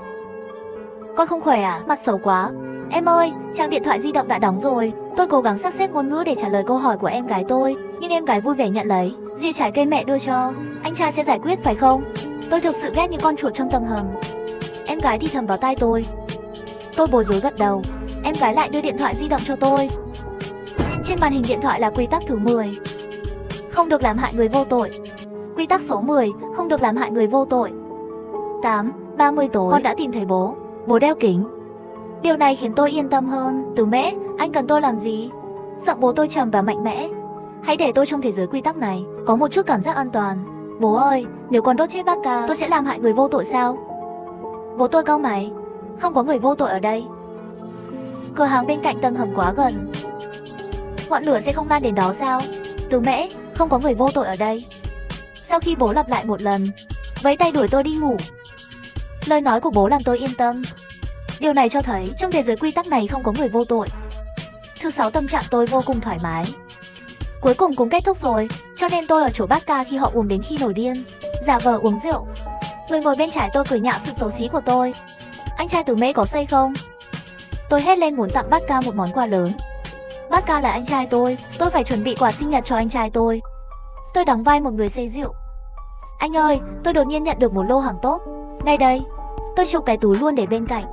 Con không khỏe à? Mặt xấu quá. Em ơi, trang điện thoại di động đã đóng rồi. Tôi cố gắng sắp xếp ngôn ngữ để trả lời câu hỏi của em gái tôi, nhưng em gái vui vẻ nhận lấy dĩa trái cây mẹ đưa cho. Anh trai sẽ giải quyết phải không? Tôi thực sự ghét những con chuột trong tầng hầm. Em gái thì thầm vào tai tôi. Tôi bối rối gật đầu. Em gái lại đưa điện thoại di động cho tôi. Trên màn hình điện thoại là quy tắc thứ 10, không được làm hại người vô tội. Quy tắc số 10, không được làm hại người vô tội. 8:30 tối, con đã tìm thấy bố. Bố đeo kính. Điều này khiến tôi yên tâm hơn. Từ mễ, anh cần tôi làm gì? Giọng bố tôi trầm và mạnh mẽ. Hãy để tôi trong thế giới quy tắc này có một chút cảm giác an toàn. Bố ơi, nếu con đốt chết bác ca, tôi sẽ làm hại người vô tội sao? Bố tôi cau mày. Không có người vô tội ở đây. Cửa hàng bên cạnh tầng hầm quá gần. Ngọn lửa sẽ không lan đến đó sao? Từ mễ, không có người vô tội ở đây. Sau khi bố lặp lại một lần, vẫy tay đuổi tôi đi ngủ. Lời nói của bố làm tôi yên tâm. Điều này cho thấy trong thế giới quy tắc này không có người vô tội. Thứ 6, tâm trạng tôi vô cùng thoải mái. Cuối cùng cũng kết thúc rồi, cho nên tôi ở chỗ bác ca khi họ uống đến khi nổi điên, giả vờ uống rượu. Người ngồi bên trái tôi cười nhạo sự xấu xí của tôi. Anh trai Từ mễ có say không? Tôi hét lên muốn tặng bác ca một món quà lớn. Bác ca là anh trai tôi phải chuẩn bị quà sinh nhật cho anh trai tôi. Tôi đóng vai một người say rượu. Anh ơi, tôi đột nhiên nhận được một lô hàng tốt. Ngay đây. Tôi chụp cái túi luôn để bên cạnh.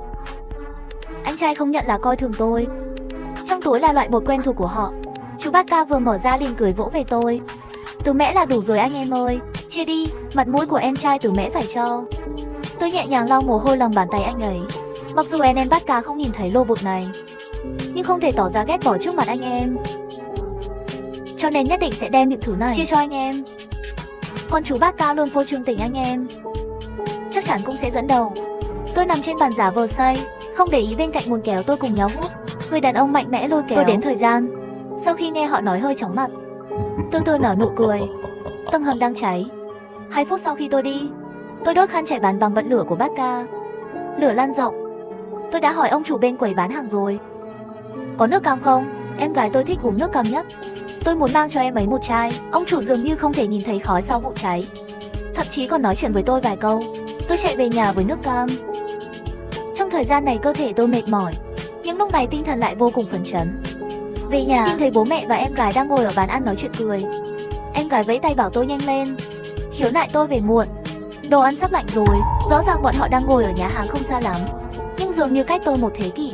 Anh trai không nhận là coi thường tôi. Trong túi là loại bột quen thuộc của họ. Chú bác ca vừa mở ra liền cười vỗ về tôi. Từ mễ là đủ rồi anh em ơi. Chia đi, mặt mũi của em trai Từ mễ phải cho. Tôi nhẹ nhàng lau mồ hôi lòng bàn tay anh ấy. Mặc dù anh em bác ca không nhìn thấy lô bột này, nhưng không thể tỏ ra ghét bỏ trước mặt anh em, cho nên nhất định sẽ đem những thứ này chia cho anh em. Còn chú bác ca luôn phô trương tình anh em, chắc chắn cũng sẽ dẫn đầu. Tôi nằm trên bàn giả vờ say, không để ý bên cạnh muốn kéo tôi cùng nhau hút. Người đàn ông mạnh mẽ lôi kéo tôi đến thời gian. Sau khi nghe họ nói hơi chóng mặt, từ từ nở nụ cười. Tầng hầm đang cháy. 2 phút sau khi tôi đi, tôi đốt khăn trải bàn bằng bật lửa của bác ca. Lửa lan rộng. Tôi đã hỏi ông chủ bên quầy bán hàng rồi. Có nước cam không? Em gái tôi thích uống nước cam nhất. Tôi muốn mang cho em ấy một chai. Ông chủ dường như không thể nhìn thấy khói sau vụ cháy, thậm chí còn nói chuyện với tôi vài câu. Tôi chạy về nhà với nước cam. Trong thời gian này cơ thể tôi mệt mỏi, nhưng lúc này tinh thần lại vô cùng phấn chấn. Về nhà, nhìn thấy bố mẹ và em gái đang ngồi ở bàn ăn nói chuyện cười. Em gái vẫy tay bảo tôi nhanh lên, khiếu nại tôi về muộn. Đồ ăn sắp lạnh rồi, rõ ràng bọn họ đang ngồi ở nhà hàng không xa lắm, nhưng dường như cách tôi một thế kỷ.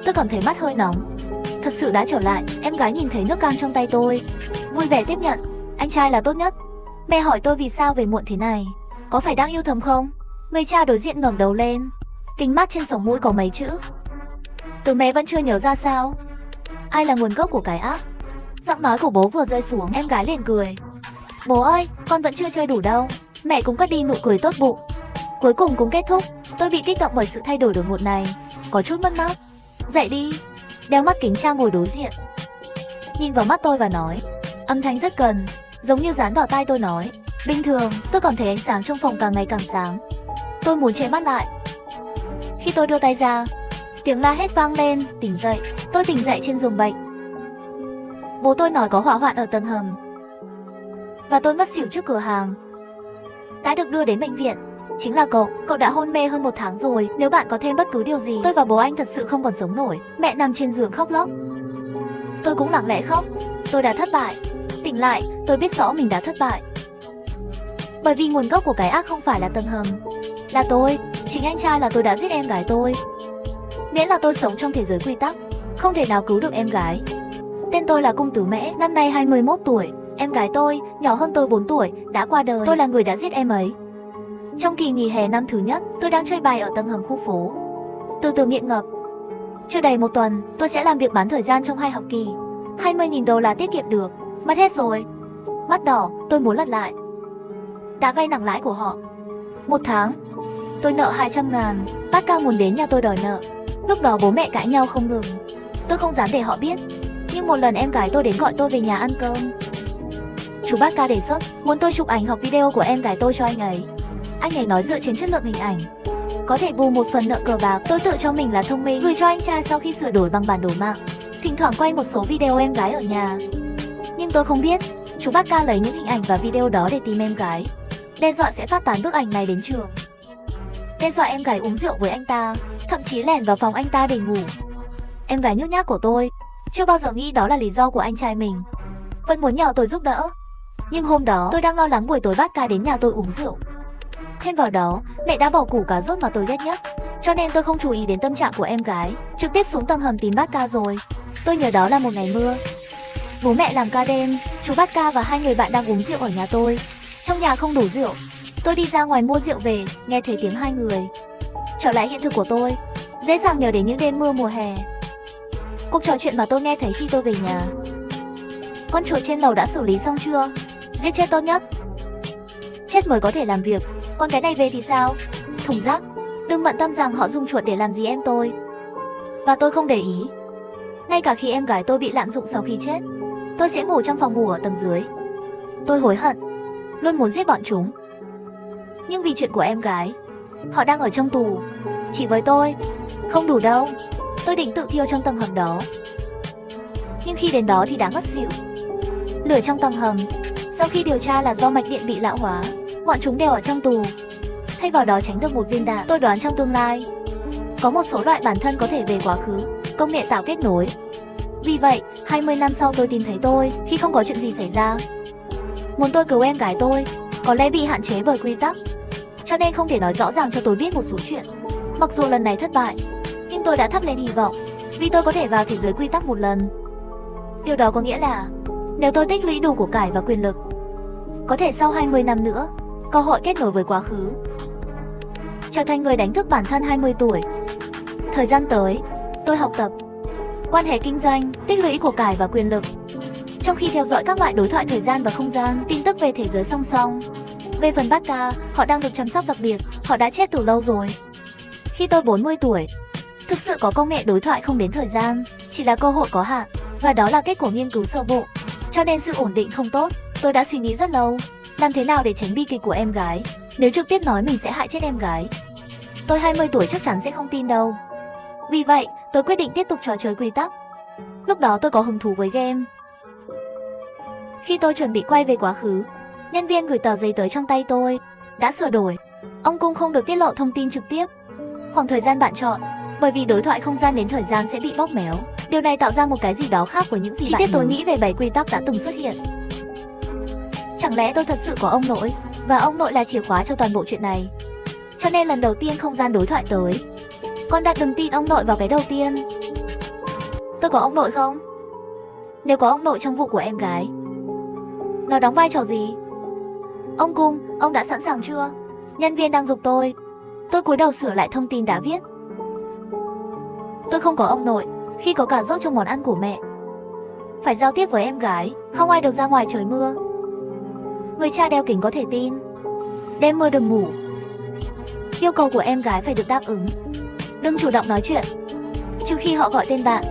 Tôi còn thấy mắt hơi nóng. Thật sự đã trở lại. Em gái nhìn thấy nước cam trong tay tôi, vui vẻ tiếp nhận. Anh trai là tốt nhất. Mẹ hỏi tôi vì sao về muộn thế này, có phải đang yêu thầm không? Người cha đối diện ngẩng đầu lên, kính mắt trên sống mũi có mấy chữ. Từ mẹ vẫn chưa nhớ ra sao? Ai là nguồn gốc của cái ác? Giọng nói của bố vừa rơi xuống, em gái liền cười. Bố ơi, con vẫn chưa chơi đủ đâu. Mẹ cũng cất đi nụ cười tốt bụng. Cuối cùng cũng kết thúc. Tôi bị kích động bởi sự thay đổi đột ngột này, có chút mất mát. Dậy đi. Đeo mắt kính Trang ngồi đối diện, nhìn vào mắt tôi và nói, âm thanh rất gần, giống như dán vào tai tôi nói. Bình thường, tôi còn thấy ánh sáng trong phòng càng ngày càng sáng. Tôi muốn che mắt lại. Khi tôi đưa tay ra, tiếng la hét vang lên, tỉnh dậy. Tôi tỉnh dậy trên giường bệnh. Bố tôi nói có hỏa hoạn ở tầng hầm, và tôi ngất xỉu trước cửa hàng. Đã được đưa đến bệnh viện. Chính là cậu đã hôn mê hơn 1 tháng rồi. Nếu bạn có thêm bất cứ điều gì, tôi và bố anh thật sự không còn sống nổi. Mẹ nằm trên giường khóc lóc. Tôi cũng lặng lẽ khóc. Tôi đã thất bại. Tỉnh lại, tôi biết rõ mình đã thất bại. Bởi vì nguồn gốc của cái ác không phải là tầng hầm, là tôi. Chính anh trai là tôi đã giết em gái tôi. Miễn là tôi sống trong thế giới quy tắc, không thể nào cứu được em gái. Tên tôi là Cung Tứ Mễ, năm nay 21 tuổi. Em gái tôi, nhỏ hơn tôi 4 tuổi, đã qua đời. Tôi là người đã giết em ấy. Trong kỳ nghỉ hè năm thứ nhất, tôi đang chơi bài ở tầng hầm khu phố, từ từ nghiện ngập. Chưa đầy 1 tuần, tôi sẽ làm việc bán thời gian trong 2 học kỳ. 20.000 đô la tiết kiệm được, mất hết rồi. Mắt đỏ, tôi muốn lật lại. Đã vay nặng lãi của họ. 1 tháng, tôi nợ 200.000. Bác Cao muốn đến nhà tôi đòi nợ. Lúc đó bố mẹ cãi nhau không ngừng. Tôi không dám để họ biết. Nhưng một lần em gái tôi đến gọi tôi về nhà ăn cơm. Chú bác Ca đề xuất muốn tôi chụp ảnh hoặc video của em gái tôi cho anh ấy. Anh ấy nói dựa trên chất lượng hình ảnh có thể bù một phần nợ cờ bạc. Tôi tự cho mình là thông minh, gửi cho anh trai sau khi sửa đổi bằng bản đồ mạng. Thỉnh thoảng quay một số video em gái ở nhà. Nhưng tôi không biết chú bác Ca lấy những hình ảnh và video đó để tìm em gái, đe dọa sẽ phát tán bức ảnh này đến trường, đe dọa em gái uống rượu với anh ta, thậm chí lẻn vào phòng anh ta để ngủ. Em gái nhút nhát của tôi chưa bao giờ nghĩ đó là lý do của anh trai mình, vẫn muốn nhờ tôi giúp đỡ. Nhưng hôm đó tôi đang lo lắng buổi tối bác Ca đến nhà tôi uống rượu. Thêm vào đó, mẹ đã bỏ củ cà rốt mà tôi ghét nhất, cho nên tôi không chú ý đến tâm trạng của em gái, trực tiếp xuống tầng hầm tìm bác Ca rồi. Tôi nhớ đó là một ngày mưa. Bố mẹ làm ca đêm, chú bác Ca và 2 người bạn đang uống rượu ở nhà tôi. Trong nhà không đủ rượu, tôi đi ra ngoài mua rượu về, nghe thấy tiếng 2 người. Trở lại hiện thực của tôi, dễ dàng nhớ đến những đêm mưa mùa hè. Cuộc trò chuyện mà tôi nghe thấy khi tôi về nhà. Con chuột trên lầu đã xử lý xong chưa? Giết chết tốt nhất. Chết mới có thể làm việc. Con cái này về thì sao? Thùng rác. Đừng bận tâm rằng họ dùng chuột để làm gì em tôi. Và tôi không để ý. Ngay cả khi em gái tôi bị lạm dụng sau khi chết, tôi sẽ ngủ trong phòng ngủ ở tầng dưới. Tôi hối hận, luôn muốn giết bọn chúng. Nhưng vì chuyện của em gái, họ đang ở trong tù. Chỉ với tôi, không đủ đâu. Tôi định tự thiêu trong tầng hầm đó. Nhưng khi đến đó thì đã ngất xỉu. Lửa trong tầng hầm, sau khi điều tra là do mạch điện bị lão hóa. Bọn chúng đều ở trong tù. Thay vào đó tránh được một viên đạn. Tôi đoán trong tương lai có một số loại bản thân có thể về quá khứ, công nghệ tạo kết nối. Vì vậy, 20 năm sau tôi tìm thấy tôi khi không có chuyện gì xảy ra. Muốn tôi cứu em gái tôi, có lẽ bị hạn chế bởi quy tắc, cho nên không thể nói rõ ràng cho tôi biết một số chuyện. Mặc dù lần này thất bại, nhưng tôi đã thắp lên hy vọng, vì tôi có thể vào thế giới quy tắc một lần. Điều đó có nghĩa là nếu tôi tích lũy đủ của cải và quyền lực, có thể sau 20 năm nữa, cơ hội kết nối với quá khứ, trở thành người đánh thức bản thân 20 tuổi. Thời gian tới, tôi học tập quan hệ kinh doanh, tích lũy của cải và quyền lực, trong khi theo dõi các loại đối thoại thời gian và không gian, tin tức về thế giới song song. Về phần bác Ca, họ đang được chăm sóc đặc biệt, họ đã chết từ lâu rồi. Khi tôi 40 tuổi, thực sự có công nghệ đối thoại không đến thời gian, chỉ là cơ hội có hạn, và đó là kết quả nghiên cứu sơ bộ, cho nên sự ổn định không tốt. Tôi đã suy nghĩ rất lâu, làm thế nào để tránh bi kịch của em gái. Nếu trực tiếp nói mình sẽ hại chết em gái, tôi 20 tuổi chắc chắn sẽ không tin đâu. Vì vậy, tôi quyết định tiếp tục trò chơi quy tắc. Lúc đó tôi có hứng thú với game. Khi tôi chuẩn bị quay về quá khứ, nhân viên gửi tờ giấy tới trong tay tôi. Đã sửa đổi. Ông Cung không được tiết lộ thông tin trực tiếp, khoảng thời gian bạn chọn, bởi vì đối thoại không gian đến thời gian sẽ bị bóp méo. Điều này tạo ra một cái gì đó khác với những gì chi tiết tôi nghĩ về 7 quy tắc đã từng xuất hiện. Chẳng lẽ tôi thật sự có ông nội? Và ông nội là chìa khóa cho toàn bộ chuyện này. Cho nên lần đầu tiên không gian đối thoại tới. Con đã đừng tin ông nội vào cái đầu tiên. Tôi có ông nội không? Nếu có ông nội trong vụ của em gái, nó đóng vai trò gì? Ông Cung, ông đã sẵn sàng chưa? Nhân viên đang giục tôi. Tôi cúi đầu sửa lại thông tin đã viết. Tôi không có ông nội, khi có cà rốt trong món ăn của mẹ. Phải giao tiếp với em gái, không ai được ra ngoài trời mưa. Người cha đeo kính có thể tin. Đêm mưa đừng ngủ. Yêu cầu của em gái phải được đáp ứng. Đừng chủ động nói chuyện, trừ khi họ gọi tên bạn.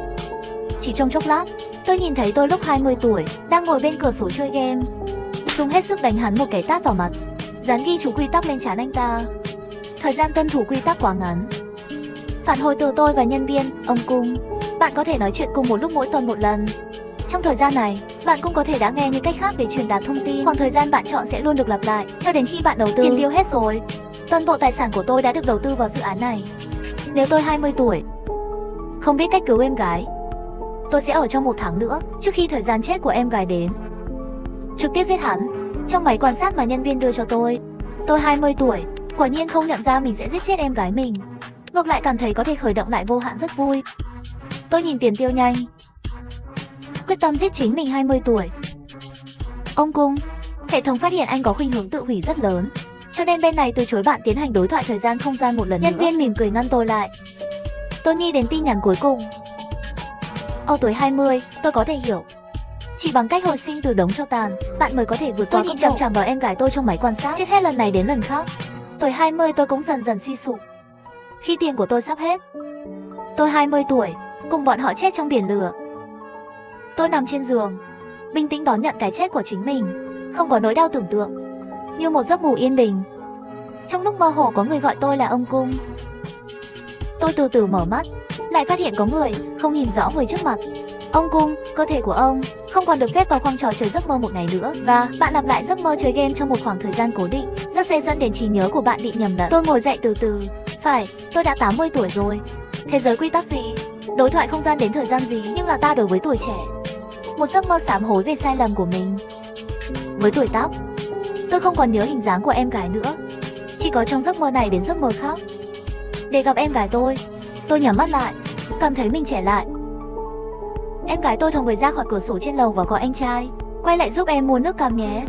Chỉ trong chốc lát, tôi nhìn thấy tôi lúc 20 tuổi, đang ngồi bên cửa sổ chơi game. Dùng hết sức đánh hắn một cái tát vào mặt, dán ghi chú quy tắc lên trán anh ta. Thời gian tuân thủ quy tắc quá ngắn. Phản hồi từ tôi và nhân viên, ông Cung. Bạn có thể nói chuyện cùng một lúc mỗi tuần một lần. Trong thời gian này, bạn cũng có thể đã nghe những cách khác để truyền đạt thông tin. Khoảng thời gian bạn chọn sẽ luôn được lặp lại, cho đến khi bạn đầu tư. Tiền tiêu hết rồi. Toàn bộ tài sản của tôi đã được đầu tư vào dự án này. Nếu tôi 20 tuổi, không biết cách cứu em gái, tôi sẽ ở trong 1 tháng nữa, trước khi thời gian chết của em gái đến. Trực tiếp giết hắn, trong máy quan sát mà nhân viên đưa cho tôi. Tôi 20 tuổi, quả nhiên không nhận ra mình sẽ giết chết em gái mình. Ngược lại cảm thấy có thể khởi động lại vô hạn rất vui. Tôi nhìn tiền tiêu nhanh, quyết tâm giết chính mình 20 tuổi. Ông Cung, hệ thống phát hiện anh có khuynh hướng tự hủy rất lớn, cho nên bên này từ chối bạn tiến hành đối thoại thời gian không gian một lần nữa. Nhân viên mỉm cười ngăn tôi lại. Tôi nghĩ đến tin nhắn cuối cùng. Ở tuổi 20, tôi có thể hiểu. Chỉ bằng cách hồi sinh từ đống tro tàn, bạn mới có thể vượt qua. Tôi nhìn chằm chằm vào em gái tôi trong máy quan sát, chết hết lần này đến lần khác. Tuổi 20 tôi cũng dần dần suy sụp. Khi tiền của tôi sắp hết, tôi 20 tuổi, cùng bọn họ chết trong biển lửa. Tôi nằm trên giường, bình tĩnh đón nhận cái chết của chính mình, không có nỗi đau tưởng tượng, như một giấc ngủ yên bình. Trong lúc mơ hồ có người gọi tôi là ông Cung. Tôi từ từ mở mắt, lại phát hiện có người, không nhìn rõ người trước mặt. Ông Cung, cơ thể của ông không còn được phép vào khoang trò chơi giấc mơ một ngày nữa, và bạn lặp lại giấc mơ chơi game trong một khoảng thời gian cố định, rất sẽ dẫn đến trí nhớ của bạn bị nhầm lẫn. Tôi ngồi dậy từ từ. Phải, tôi đã 80 tuổi rồi. Thế giới quy tắc gì? Đối thoại không gian đến thời gian gì? Nhưng là ta đối với tuổi trẻ, một giấc mơ sám hối về sai lầm của mình. Với tuổi tác, tôi không còn nhớ hình dáng của em gái nữa, chỉ có trong giấc mơ này đến giấc mơ khác. Để gặp em gái tôi nhắm mắt lại, cảm thấy mình trẻ lại. Em gái tôi thò người ra khỏi cửa sổ trên lầu và gọi anh trai, quay lại giúp em mua nước cam nhé.